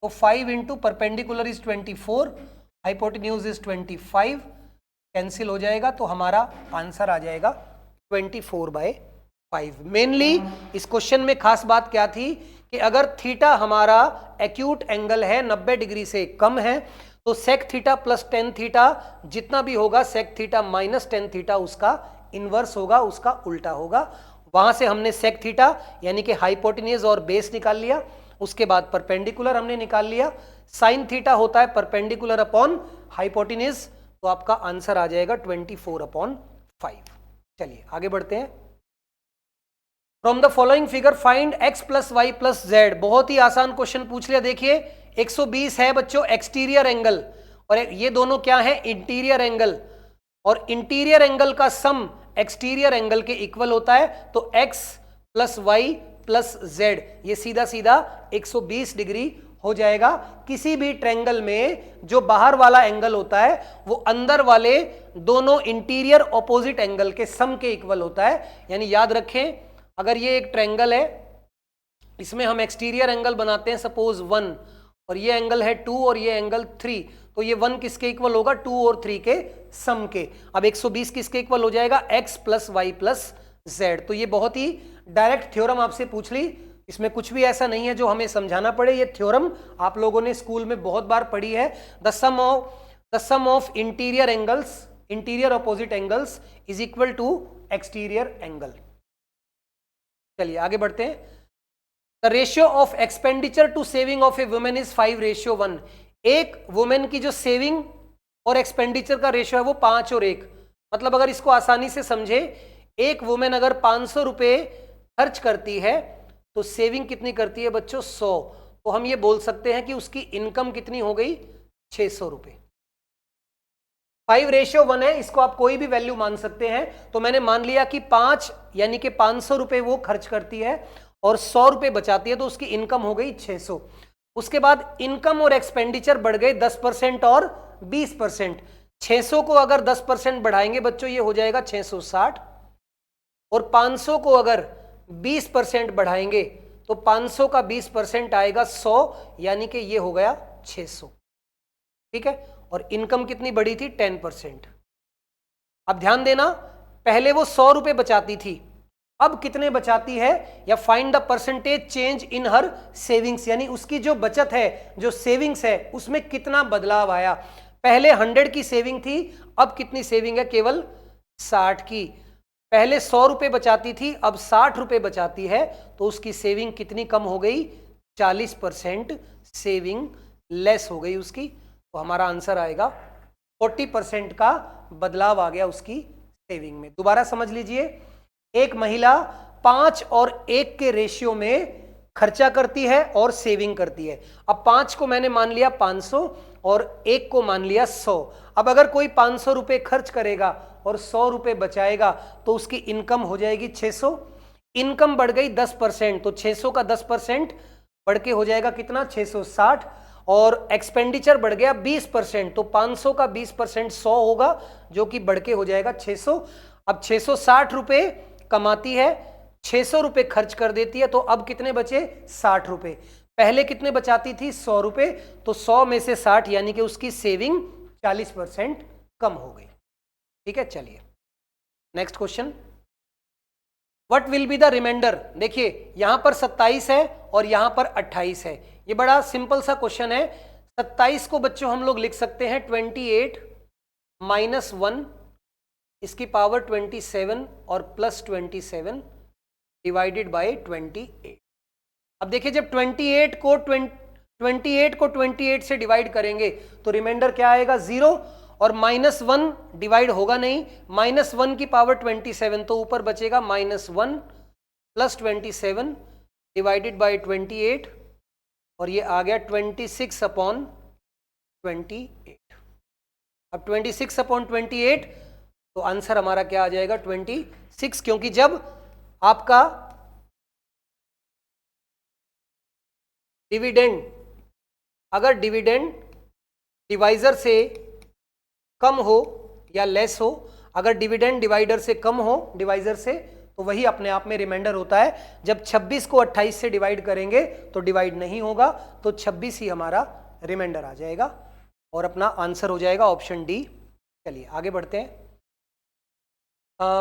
तो 5 into perpendicular is 24, hypotenuse is 25, cancel हो जाएगा, तो हमारा आंसर आ जाएगा 24/5। मेनली इस क्वेश्चन में खास बात क्या थी कि अगर थीटा हमारा एक्यूट एंगल है 90 डिग्री से कम है, तो sec theta plus tan theta जितना भी होगा, sec theta minus tan theta उसका इनवर्स होगा, उसका उल्टा होगा। वहां से हमने sec थीटा यानी कि हाइपोटेन्यूज और बेस निकाल लिया, उसके बाद परपेंडिकुलर हमने निकाल लिया। sin थीटा होता है परपेंडिकुलर अपॉन हाइपोटेन्यूज, तो आपका आंसर आ जाएगा 24/5। चलिए आगे बढ़ते हैं। From the following figure find x plus y plus z. बहुत ही आसान क्वेश्चन पूछ लिया। देखिए 120 है बच्चों एक्सटीरियर एंगल, और ये दोनों क्या है, इंटीरियर एंगल, और इंटीरियर एंगल का सम एक्सटीरियर एंगल के इक्वल होता है, तो x plus y plus z, ये सीधा सीधा 120 डिग्री हो जाएगा। किसी भी ट्रायंगल में जो बाहर वाला एंगल होता है वो अंदर वाले दोनों इंटीरियर ऑपोजिट एंगल के सम के इक्वल होता है। यानी याद रखें, अगर ये एक ट्रायंगल है, इसमें हम एक्सटीरियर एंगल बनाते हैं सपोज 1, और ये एंगल है 2 और ये एंगल 3, तो ये 1 किसके इक्वल होगा, 2 और 3 के सम के। अब 120 किसके इक्वल हो जाएगा, x plus y plus z. तो ये बहुत ही डायरेक्ट थ्योरम आपसे पूछ ली, इसमें कुछ भी ऐसा नहीं है जो हमें समझाना पड़े। ये थ्योरम आप लोगों ने स्कूल में बहुत बार पढ़ी है। The sum of interior angles, interior opposite angles is equal to exterior angle. चलिए आगे बढ़ते हैं। The ratio of expenditure to saving of a women is 5:1। एक वुमेन की जो सेविंग और एक्सपेंडिचर का रेशियो है वो 5 और 1। मतलब अगर इसको आसानी से समझे, एक वुमेन अगर 500 रुपए खर्च करती है तो सेविंग कितनी करती है बच्चों, 100। तो हम ये बोल सकते हैं कि उसकी इनकम कितनी हो गई, 600 रुपए। 5:1 है, इसको आप कोई भी वैल्यू मान सकते हैं। तो मैंने मान लिया कि 5 यानी कि 500 रुपए वो खर्च करती है और 100 रुपए बचाती है, तो उसकी इनकम हो गई 600। उसके बाद इनकम और एक्सपेंडिचर बढ़ गए 10% और 20%। 600 को अगर 10% बढ़ाएंगे बच्चों, ये हो जाएगा 660, और 500 को अगर 20% बढ़ाएंगे तो 500 का 20% आएगा 100, यानी कि ये हो गया 600। ठीक है, और इनकम कितनी बढ़ी थी, 10%। अब ध्यान देना, पहले वो 100 रुपए बचाती थी, अब कितने बचाती है, या find the percentage change in her savings, यानी उसकी जो बचत है, जो सेविंग्स है, उसमें कितना बदलाव आया। पहले 100 की सेविंग थी, अब कितनी सेविंग है, केवल 60 की। पहले 100 रुपए बचाती थी, अब 60 रुपए बचाती है, तो उसकी सेविंग कितनी कम हो गई, 40% सेविंग लेस हो गई उसकी। तो हमारा आंसर आएगा 40% का बदलाव आ गया उसकी सेविंग में। दोबारा समझ लीजिए, एक महिला 5 और 1 के रेशियो में खर्चा करती है और सेविंग करती है। अब 5 को मैंने मान लिया 500 और 1 को मान लिया 100। अब अगर कोई 500 रुपए खर्च करेगा और 100 रुपए बचाएगा तो उसकी इनकम हो जाएगी 600। इनकम बढ़ गई 10%, तो 600 का 10% बढ़ के हो जाएगा कितना, 660, और एक्सपेंडिचर बढ़ गया 20%, तो 500 का 20% 100 होगा, जो कि बढ़ के हो जाएगा 600। अब 660 रुपए कमाती है, 600 रुपए खर्च कर देती है, तो अब कितने बचे, 60 रुपए। पहले कितने बचाती थी, 100 रुपए, तो 100 में से 60 यानी कि उसकी सेविंग 40% कम हो गई। ठीक है, चलिए next question. What will be the reminder. देखिए यहां पर 27 है और यहां पर 28 है। ये बड़ा सिंपल सा क्वेश्चन है। 27 को बच्चों हम लोग लिख सकते हैं 28 माइनस 1 इसकी पावर 27 और प्लस 27 डिवाइडेड बाय 28। अब देखिए जब 28 को 28 से डिवाइड करेंगे तो रिमाइंडर क्या आएगा, 0, और -1 डिवाइड होगा नहीं, -1 की पावर 27, तो ऊपर बचेगा -1 प्लस 27 डिवाइडेड बाय 28, और ये आ गया 26/28। अब 26/28, तो आंसर हमारा क्या आ जाएगा, 26, क्योंकि जब आपका डिविडेंड, अगर डिविडेंड डिवाइजर से कम हो या लेस हो, अगर डिविडेंड डिवाइडर से कम हो डिवाइजर से, तो वही अपने आप में रिमाइंडर होता है। जब 26 को 28 से डिवाइड करेंगे तो डिवाइड नहीं होगा, तो 26 ही हमारा रिमाइंडर आ जाएगा और अपना आंसर हो जाएगा ऑप्शन डी। चलिए आगे बढ़ते हैं।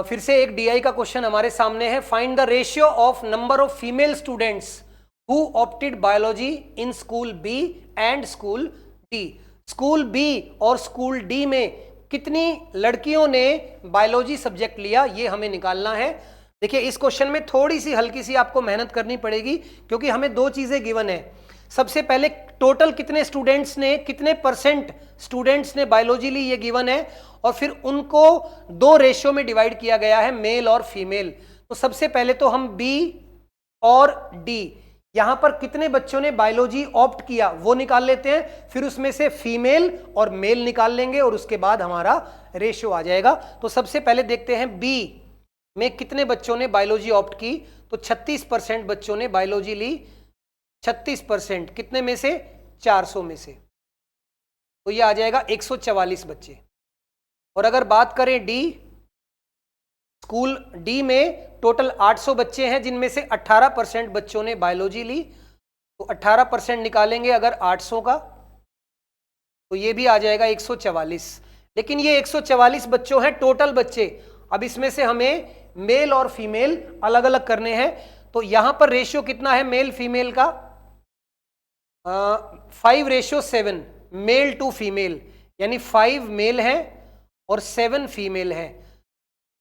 फिर से एक डीआई का क्वेश्चन हमारे सामने है। Find the ratio of number of female students who opted biology in school B and school D. School B और स्कूल डी में कितनी लड़कियों ने बायोलॉजी सब्जेक्ट लिया, ये हमें निकालना है। देखिए इस क्वेश्चन में थोड़ी सी हल्की सी आपको मेहनत करनी पड़ेगी, क्योंकि हमें दो चीजें गिवन है। सबसे पहले टोटल कितने स्टूडेंट्स ने, कितने % स्टूडेंट्स ने बायोलॉजी ली, ये गिवन है, और फिर उनको दो रेशियो में डिवाइड किया गया है, मेल और फीमेल। तो सबसे पहले तो हम बी और डी, यहां पर कितने बच्चों ने बायोलॉजी ऑप्ट किया वो निकाल लेते हैं, फिर उसमें से फीमेल और मेल निकाल लेंगे और उसके बाद हमारा रेशियो आ जाएगा। तो सबसे पहले देखते हैं बी में कितने बच्चों ने बायोलॉजी ऑप्ट की। तो 36% बच्चों ने बायोलॉजी ली, 36% कितने में से, 400 में से, तो ये आ जाएगा 144 बच्चे। और अगर बात करें डी, स्कूल डी में टोटल 800 बच्चे हैं जिनमें से 18% बच्चों ने बायोलॉजी ली, तो 18% निकालेंगे अगर 800 का तो ये भी आ जाएगा 144। लेकिन ये 144 बच्चों हैं टोटल बच्चे, अब इसमें से हमें मेल और फीमेल अलग अलग करने हैं। तो यहां पर रेशियो कितना है मेल फीमेल का, 5:7 मेल टू फीमेल, यानी 5 मेल हैं और 7 फीमेल हैं।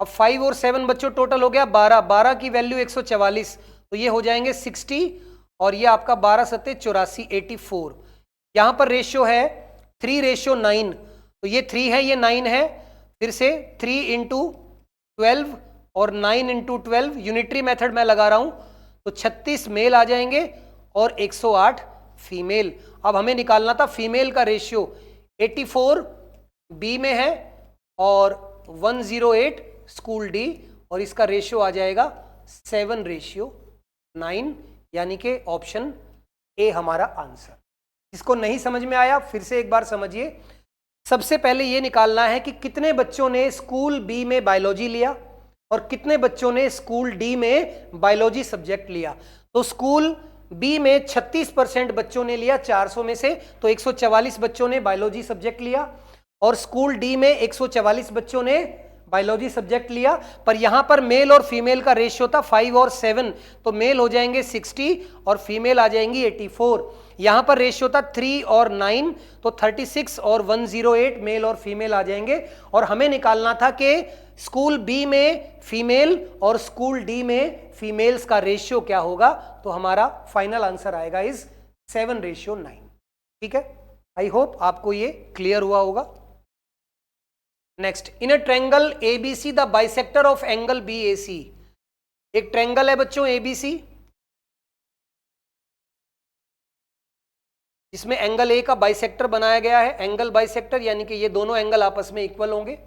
अब 5 और 7 बच्चों टोटल हो गया 12, 12 की वैल्यू 144, तो ये हो जाएंगे 60 और ये आपका 12 सत्ते 84, 84। यहां पर रेशियो है 3:9, तो ये 3 है ये 9 है, फिर से 3 × 12 और 9 × 12, यूनिटरी मेथड में लगा रहा हूं, तो 36 मेल आ जाएंगे और 108 फीमेल। अब हमें निकालना था फीमेल का रेशियो, 84 बी में है और 108 स्कूल डी, और इसका रेशियो आ जाएगा 7:9, यानी कि ऑप्शन ए हमारा आंसर। इसको नहीं समझ में आया फिर से एक बार समझिए। सबसे पहले ये निकालना है कि कितने बच्चों ने स्कूल बी में बायोलॉजी लिया और कितने बच्चों ने स्कूल डी में बायोलॉजी सब्जेक्ट लिया। तो स्कूल बी में 36% बच्चों ने लिया 400 में से, तो 144 बच्चों ने बायोलॉजी सब्जेक्ट लिया, और स्कूल डी में 144 बच्चों ने बायोलॉजी सब्जेक्ट लिया। पर यहां पर मेल और फीमेल का रेशियो था 5 और 7, तो मेल हो जाएंगे 60 और फीमेल आ जाएंगी 84। यहां पर रेशियो था 3 और 9, तो 36 और 108 मेल और फीमेल आ जाएंगे। और हमें निकालना था कि स्कूल बी में फीमेल और स्कूल डी में फीमेल्स का रेशियो क्या होगा, तो हमारा फाइनल आंसर आएगा इज 7:9। ठीक है, आई होप आपको ये क्लियर हुआ होगा। Next, in a triangle ABC the bisector of angle BAC. एक ट्रायंगल है बच्चों एबीसी, इसमें एंगल ए का बाइसेक्टर बनाया गया है। एंगल बाइसेक्टर यानी कि ये दोनों एंगल आपस में इक्वल होंगे,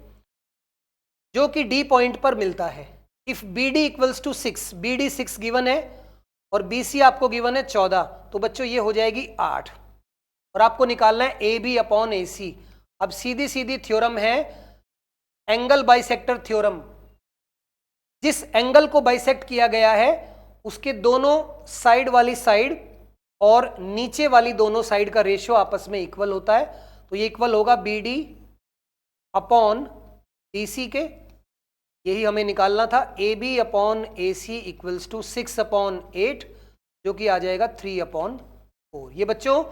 जो कि डी पॉइंट पर मिलता है। If B D equals to 6, B D 6 given है और बी सी आपको गिवन है 14, तो बच्चों ये हो जाएगी 8, और आपको निकालना है ए बी अपॉन ए सी। अब सीधी सीधी थ्योरम है एंगल बाइसेक्टर थ्योरम। जिस एंगल को बाइसेक्ट किया गया है उसके दोनों साइड वाली साइड और नीचे वाली दोनों साइड का रेशियो आपस में इक्वल होता है, तो ये इक्वल होगा B D upon D C के। यही हमें निकालना था, A B upon A C equals to 6/8, जो कि आ जाएगा 3/4। ये बच्चों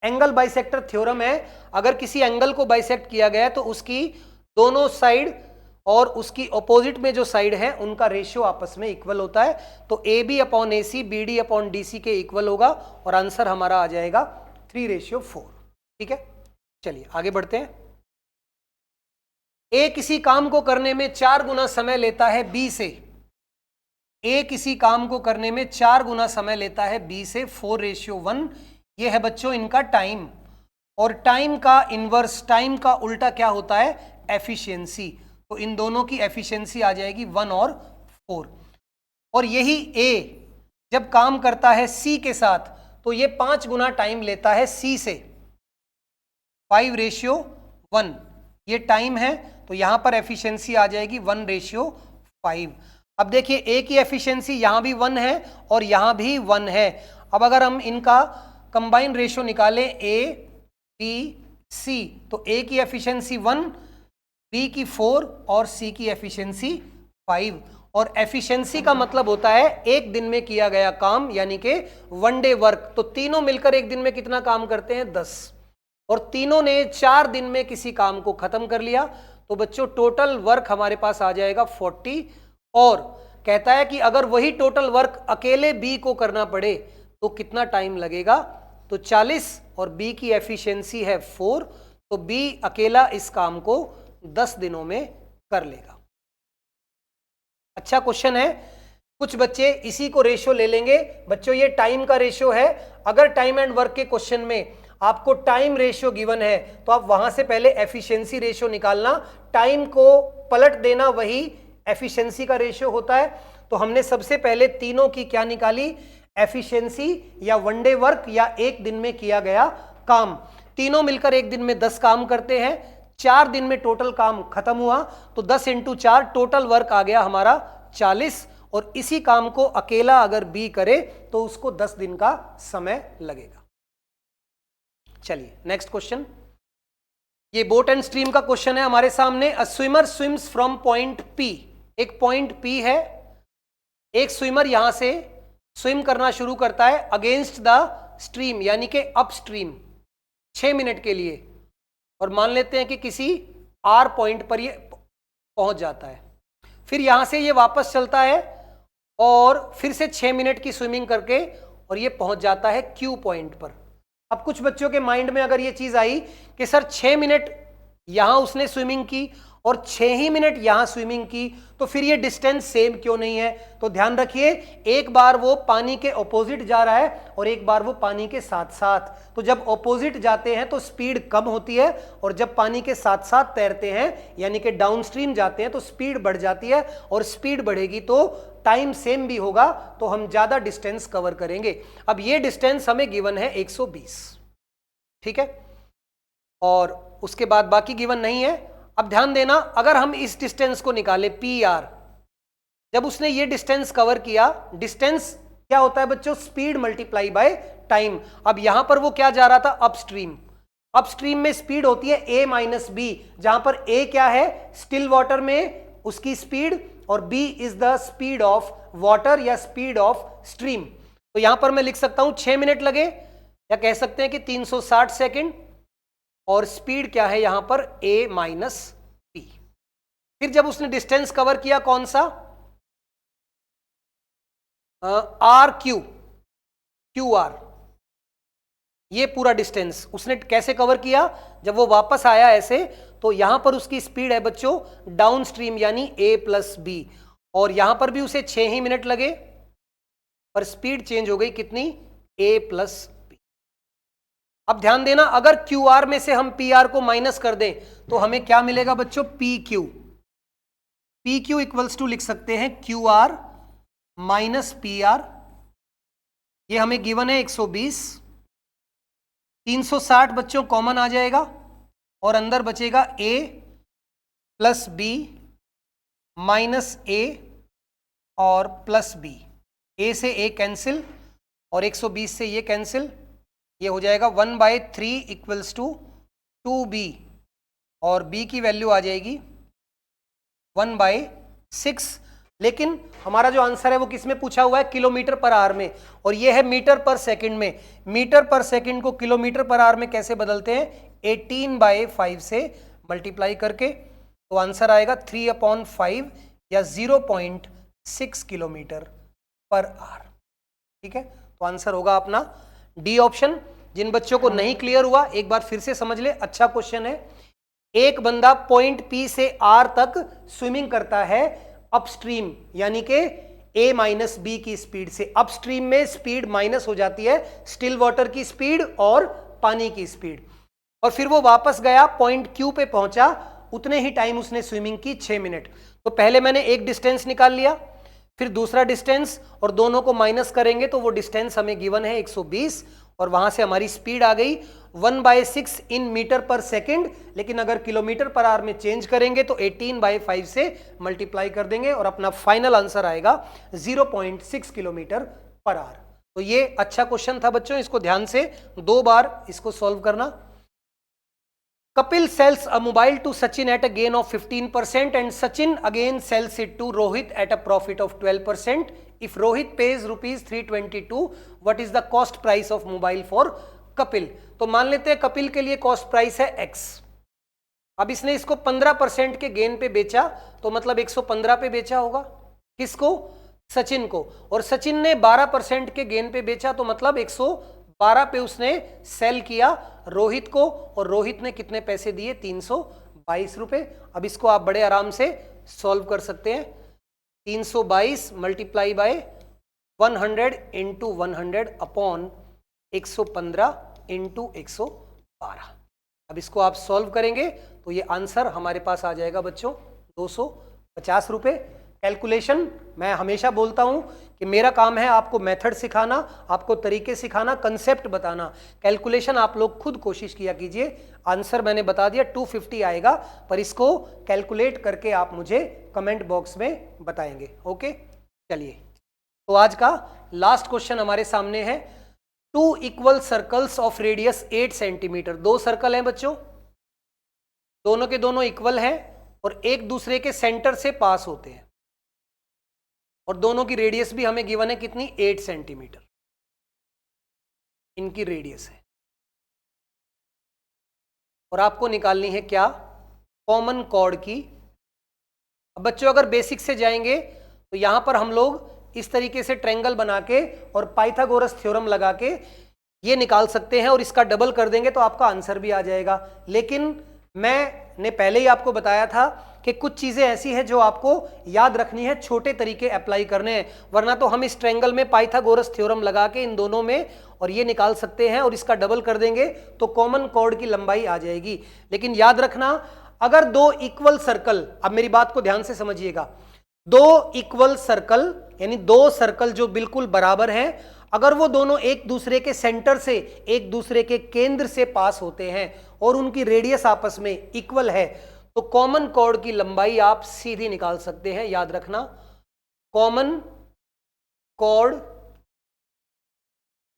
एंगल बाइसेक्टर थ्योरम है। अगर किसी एंगल को बाइसेक्ट किया गया है तो उसकी दोनों साइड और उसकी ऑपोजिट में जो साइड है उनका रेशियो आपस में इक्वल होता है। तो A B upon A C B D upon D C के इक्वल होगा और आंसर हमारा आ जाएगा 3:4। ठीक है, चलिए आगे बढ़ते हैं। ए किसी काम को करने में 4 गुना समय लेता है बी से। ए किसी काम को करने में 4 गुना समय लेता है बी से, 4:1। ये है बच्चों इनका टाइम, और टाइम का इनवर्स, टाइम का उल्टा क्या होता है, एफिशिएंसी। तो इन दोनों की एफिशिएंसी आ जाएगी 1 और 4। और यही ए जब काम करता है सी के साथ तो ये 5 गुना टाइम लेता है सी से, 5:1 ये टाइम है, तो यहां पर एफिशिएंसी आ जाएगी 1:5। अब देखिए ए की एफिशिएंसी यहां भी 1 है और यहां भी 1 है। अब अगर हम इनका कंबाइन रेशियो निकालें ए बी सी, तो ए की एफिशिएंसी 1, बी की 4 और सी की एफिशिएंसी 5। और एफिशिएंसी का मतलब होता है एक दिन में किया गया काम, यानी कि 1 डे वर्क। तो तीनों मिलकर एक दिन में कितना काम करते हैं, 10, और तीनों ने 4 दिन में किसी काम को खत्म कर लिया। तो बच्चों टोटल वर्क हमारे पास आ जाएगा 40। और कहता है कि अगर वही टोटल वर्क अकेले बी को करना पड़े तो कितना टाइम लगेगा, तो 40, और बी की एफिशिएंसी है 4, तो बी अकेला इस काम को 10 दिनों में कर लेगा। अच्छा क्वेश्चन है। कुछ बच्चे इसी को रेशियो ले लेंगे। बच्चों ये टाइम का रेशियो है। अगर टाइम एंड वर्क के क्वेश्चन में आपको टाइम रेशियो गिवन है तो आप वहां से पहले एफिशिएंसी रेशियो निकालना, टाइम को पलट देना वही एफिशिएंसी का रेशियो होता है। तो हमने सबसे पहले तीनों की क्या निकाली, एफिशिएंसी या वनडे वर्क या एक दिन में किया गया काम। तीनों मिलकर एक दिन में 10 काम करते हैं, 4 दिन में टोटल काम खत्म हुआ, तो 10 × 4 टोटल वर्क आ गया हमारा 40। और इसी काम को अकेला अगर बी करे तो उसको 10 दिन का समय लगेगा। चलिए नेक्स्ट क्वेश्चन, ये बोट एंड स्ट्रीम का क्वेश्चन है हमारे सामने। अ swimmer swims from point P, एक पॉइंट पी है, एक स्विमर यहां से स्विम करना शुरू करता है अगेंस्ट द स्ट्रीम यानी कि अपस्ट्रीम 6 मिनट के लिए, और मान लेते हैं कि किसी आर पॉइंट पर ये पहुंच जाता है। फिर यहां से ये वापस चलता है और फिर से 6 मिनट की स्विमिंग करके और ये पहुंच जाता है क्यू पॉइंट पर। अब कुछ बच्चों के माइंड में अगर ये चीज आई कि सर 6 मिनट यहां उसने स्विमिंग की और 6 ही मिनट यहां स्विमिंग की, तो फिर ये डिस्टेंस सेम क्यों नहीं है? तो ध्यान रखिए, एक बार वो पानी के ऑपोजिट जा रहा है और एक बार वो पानी के साथ साथ। तो जब ऑपोजिट जाते हैं तो स्पीड कम होती है, और जब पानी के साथ साथ तैरते हैं यानी कि डाउनस्ट्रीम जाते हैं तो स्पीड बढ़ जाती है, और स्पीड बढ़ेगी तो टाइम सेम भी होगा, तो हम ज्यादा डिस्टेंस कवर करेंगे। अब ये डिस्टेंस हमें गिवन है 120, ठीक है, और उसके बाद बाकी गिवन नहीं है। अब ध्यान देना, अगर हम इस डिस्टेंस को निकाले पी आर, जब उसने ये डिस्टेंस कवर किया, डिस्टेंस क्या होता है बच्चों, स्पीड मल्टीप्लाई बाय टाइम। अब यहां पर वो क्या जा रहा था, अपस्ट्रीम। अपस्ट्रीम में स्पीड होती है a माइनस बी, जहां पर a क्या है, स्टिल वाटर में उसकी स्पीड, और b is the speed of water या स्पीड ऑफ स्ट्रीम। तो यहां पर मैं लिख सकता हूं 6 मिनट लगे, या कह सकते हैं कि 360 सेकेंड, और स्पीड क्या है यहां पर a माइनस बी। फिर जब उसने डिस्टेंस कवर किया कौन सा, आर क्यू आर, ये पूरा डिस्टेंस उसने कैसे कवर किया, जब वो वापस आया ऐसे, तो यहां पर उसकी स्पीड है बच्चों डाउन स्ट्रीम यानी a प्लस बी, और यहां पर भी उसे 6 ही मिनट लगे, पर स्पीड चेंज हो गई कितनी, a प्लस बी। अब ध्यान देना, अगर क्यू आर में से हम पी आर को माइनस कर दें तो हमें क्या मिलेगा बच्चों, पी क्यू इक्वल्स टू लिख सकते हैं Q R minus P R. ये हमें गिवन है 120, 360 बच्चों कॉमन आ जाएगा, और अंदर बचेगा a plus b minus a और प्लस b। a से a कैंसिल और 120 से ये कैंसिल, ये हो जाएगा 1/3 इक्वल्स टू 2b, और b की वैल्यू आ जाएगी 1/6। लेकिन हमारा जो आंसर है वो किस में पूछा हुआ है, किलोमीटर पर आवर में, और ये है मीटर पर सेकंड में। मीटर पर सेकंड को किलोमीटर पर आवर में कैसे बदलते हैं, 18/5 से मल्टीप्लाई करके, तो आंसर आएगा 3/5 या 0.6 किलोमीटर पर आवर। ठीक है, तो आंसर होगा अपना डी ऑप्शन। जिन बच्चों को नहीं क्लियर हुआ एक बार फिर से समझ ले, अच्छा क्वेश्चन है। एक बंदा पॉइंट पी से आर तक स्विमिंग करता है अपस्ट्रीम यानी कि a माइनस बी की स्पीड से। अपस्ट्रीम में स्पीड माइनस हो जाती है स्टिल वाटर की स्पीड और पानी की स्पीड, और फिर वो वापस गया पॉइंट क्यू पे पहुंचा, उतने ही टाइम उसने स्विमिंग की 6 मिनट। तो पहले मैंने एक डिस्टेंस निकाल लिया, फिर दूसरा डिस्टेंस, और दोनों को माइनस करेंगे तो वो डिस्टेंस हमें गिवन है 120, और वहां से हमारी स्पीड आ गई 1/6 इन मीटर पर सेकंड। लेकिन अगर किलोमीटर पर आवर में चेंज करेंगे तो 18/5 से मल्टीप्लाई कर देंगे, और अपना फाइनल आंसर आएगा 0.6 किलोमीटर पर आवर। तो ये अच्छा क्वेश्चन था बच्चों, इसको ध्यान से 2 बार इसको सॉल्व करना। Kapil sells a mobile to Sachin at a gain of 15% and Sachin again sells it to Rohit at a profit of 12%. If Rohit pays rupees 322, what is the cost price of mobile for Kapil? तो मान लेते हैं कपिल के लिए cost price है x। अब इसने इसको 15% के गेन पे बेचा, तो मतलब 115 पे बेचा होगा, किसको, सचिन को, और सचिन ने 12% के गेन पे बेचा, तो मतलब 112 पे उसने सेल किया रोहित को, और रोहित ने कितने पैसे दिए, 322 रुपए। अब इसको आप बड़े आराम से सॉल्व कर सकते हैं। 322 multiply by 100 into 100 upon 115 into 112। अब इसको आप सॉल्व करेंगे तो ये आंसर हमारे पास आ जाएगा बच्चों 250 रुपये। कैलकुलेशन मैं हमेशा बोलता हूं कि मेरा काम है आपको मेथड सिखाना, आपको तरीके सिखाना, कंसेप्ट बताना। कैलकुलेशन आप लोग खुद कोशिश किया कीजिए। आंसर मैंने बता दिया 250 आएगा, पर इसको कैलकुलेट करके आप मुझे कमेंट बॉक्स में बताएंगे। ओके, चलिए तो आज का लास्ट क्वेश्चन हमारे सामने है। 2 equal circles of radius 8 centimetre. 2 circle हैं बच्चों, दोनों के दोनों इक्वल हैं और एक दूसरे के सेंटर से पास होते हैं, और दोनों की रेडियस भी हमें गिवन है कितनी, 8 सेंटीमीटर इनकी रेडियस है। और आपको निकालनी है क्या, कॉमन कॉर्ड की। अब बच्चों अगर बेसिक से जाएंगे तो यहां पर हम लोग इस तरीके से ट्रायंगल बना के और पाइथागोरस थ्योरम लगा के ये निकाल सकते हैं, और इसका डबल कर देंगे तो आपका आंसर भी आ जाएगा। लेकिन मैंने पहले ही आपको बताया था कि कुछ चीजें ऐसी हैं जो आपको याद रखनी है, छोटे तरीके अप्लाई करने हैं, वरना तो हम इस ट्रायंगल में पाइथागोरस थ्योरम लगा के इन दोनों में और ये निकाल सकते हैं, और इसका डबल कर देंगे तो कॉमन कॉर्ड की लंबाई आ जाएगी। लेकिन याद रखना, अगर 2 इक्वल सर्कल, अब मेरी बात को ध्यान से समझिएगा, 2 इक्वल सर्कल यानी 2 सर्कल जो बिल्कुल बराबर हैं, अगर वो दोनों एक दूसरे के सेंटर से, एक दूसरे के केंद्र से पास होते हैं और उनकी रेडियस आपस में इक्वल है, तो कॉमन कॉर्ड की लंबाई आप सीधी निकाल सकते हैं। याद रखना, common chord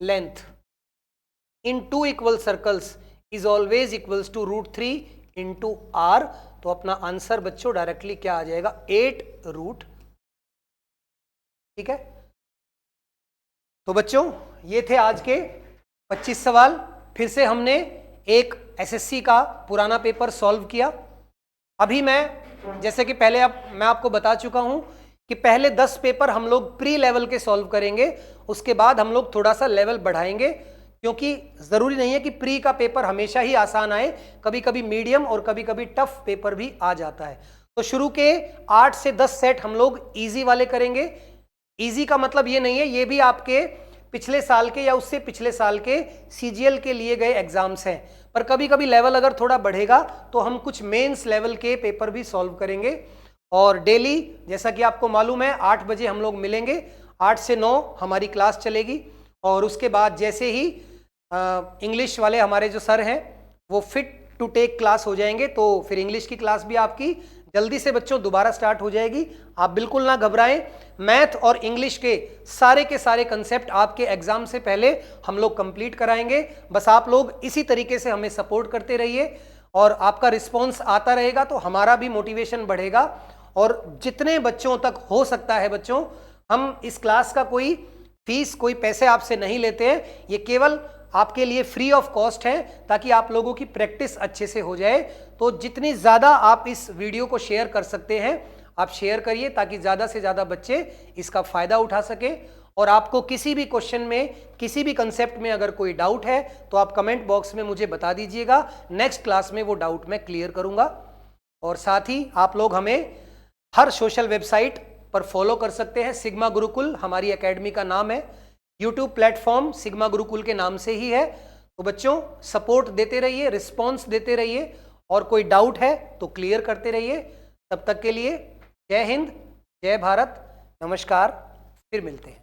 length in 2 equal circles is always equals to √3 into r. तो अपना आंसर बच्चों डायरेक्टली क्या आ जाएगा, 8√। ठीक है, तो बच्चों ये थे आज के 25 सवाल। फिर से हमने एक एसएससी का पुराना पेपर सॉल्व किया। अभी मैं, जैसे कि पहले मैं आपको बता चुका हूं कि पहले 10 पेपर हम लोग प्री लेवल के सॉल्व करेंगे, उसके बाद हम लोग थोड़ा सा लेवल बढ़ाएंगे, क्योंकि जरूरी नहीं है कि प्री का पेपर हमेशा ही आसान आए, कभी कभी मीडियम और कभी कभी टफ पेपर भी आ जाता है। तो शुरू के 8 से 10 सेट हम लोग इजी वाले करेंगे। इजी का मतलब ये नहीं है, ये भी आपके पिछले साल के या उससे पिछले साल के सीजीएल के लिए गए एग्जाम्स हैं, पर कभी कभी लेवल अगर थोड़ा बढ़ेगा तो हम कुछ मेंस लेवल के पेपर भी सॉल्व करेंगे। और डेली, जैसा कि आपको मालूम है, 8 बजे हम लोग मिलेंगे, 8 से 9 हमारी क्लास चलेगी। और उसके बाद जैसे ही इंग्लिश वाले हमारे जो सर हैं वो फिट टू टेक क्लास हो जाएंगे, तो फिर इंग्लिश की क्लास भी आपकी जल्दी से बच्चों दोबारा स्टार्ट हो जाएगी। आप बिल्कुल ना घबराएं, मैथ और इंग्लिश के सारे कंसेप्ट आपके एग्जाम से पहले हम लोग कंप्लीट कराएंगे। बस आप लोग इसी तरीके से हमें सपोर्ट करते रहिए, और आपका रिस्पॉन्स आता रहेगा तो हमारा भी मोटिवेशन बढ़ेगा। और जितने बच्चों तक हो सकता है बच्चों, हम इस क्लास का कोई फीस, कोई पैसे आपसे नहीं लेते हैं, ये केवल आपके लिए फ्री ऑफ कॉस्ट है, ताकि आप लोगों की प्रैक्टिस अच्छे से हो जाए। तो जितनी ज़्यादा आप इस वीडियो को शेयर कर सकते हैं आप शेयर करिए, ताकि ज़्यादा से ज़्यादा बच्चे इसका फ़ायदा उठा सके। और आपको किसी भी क्वेश्चन में, किसी भी कंसेप्ट में अगर कोई डाउट है तो आप कमेंट बॉक्स में मुझे बता दीजिएगा, नेक्स्ट क्लास में वो डाउट मैं क्लियर करूँगा। और साथ ही आप लोग हमें हर सोशल वेबसाइट पर फॉलो कर सकते हैं। सिग्मा गुरुकुल हमारी एकेडमी का नाम है, यूट्यूब प्लेटफॉर्म सिग्मा गुरुकुल के नाम से ही है। तो बच्चों सपोर्ट देते रहिए, रिस्पॉन्स देते रहिए, और कोई डाउट है तो क्लियर करते रहिए। तब तक के लिए जय हिंद, जय भारत, नमस्कार, फिर मिलते हैं।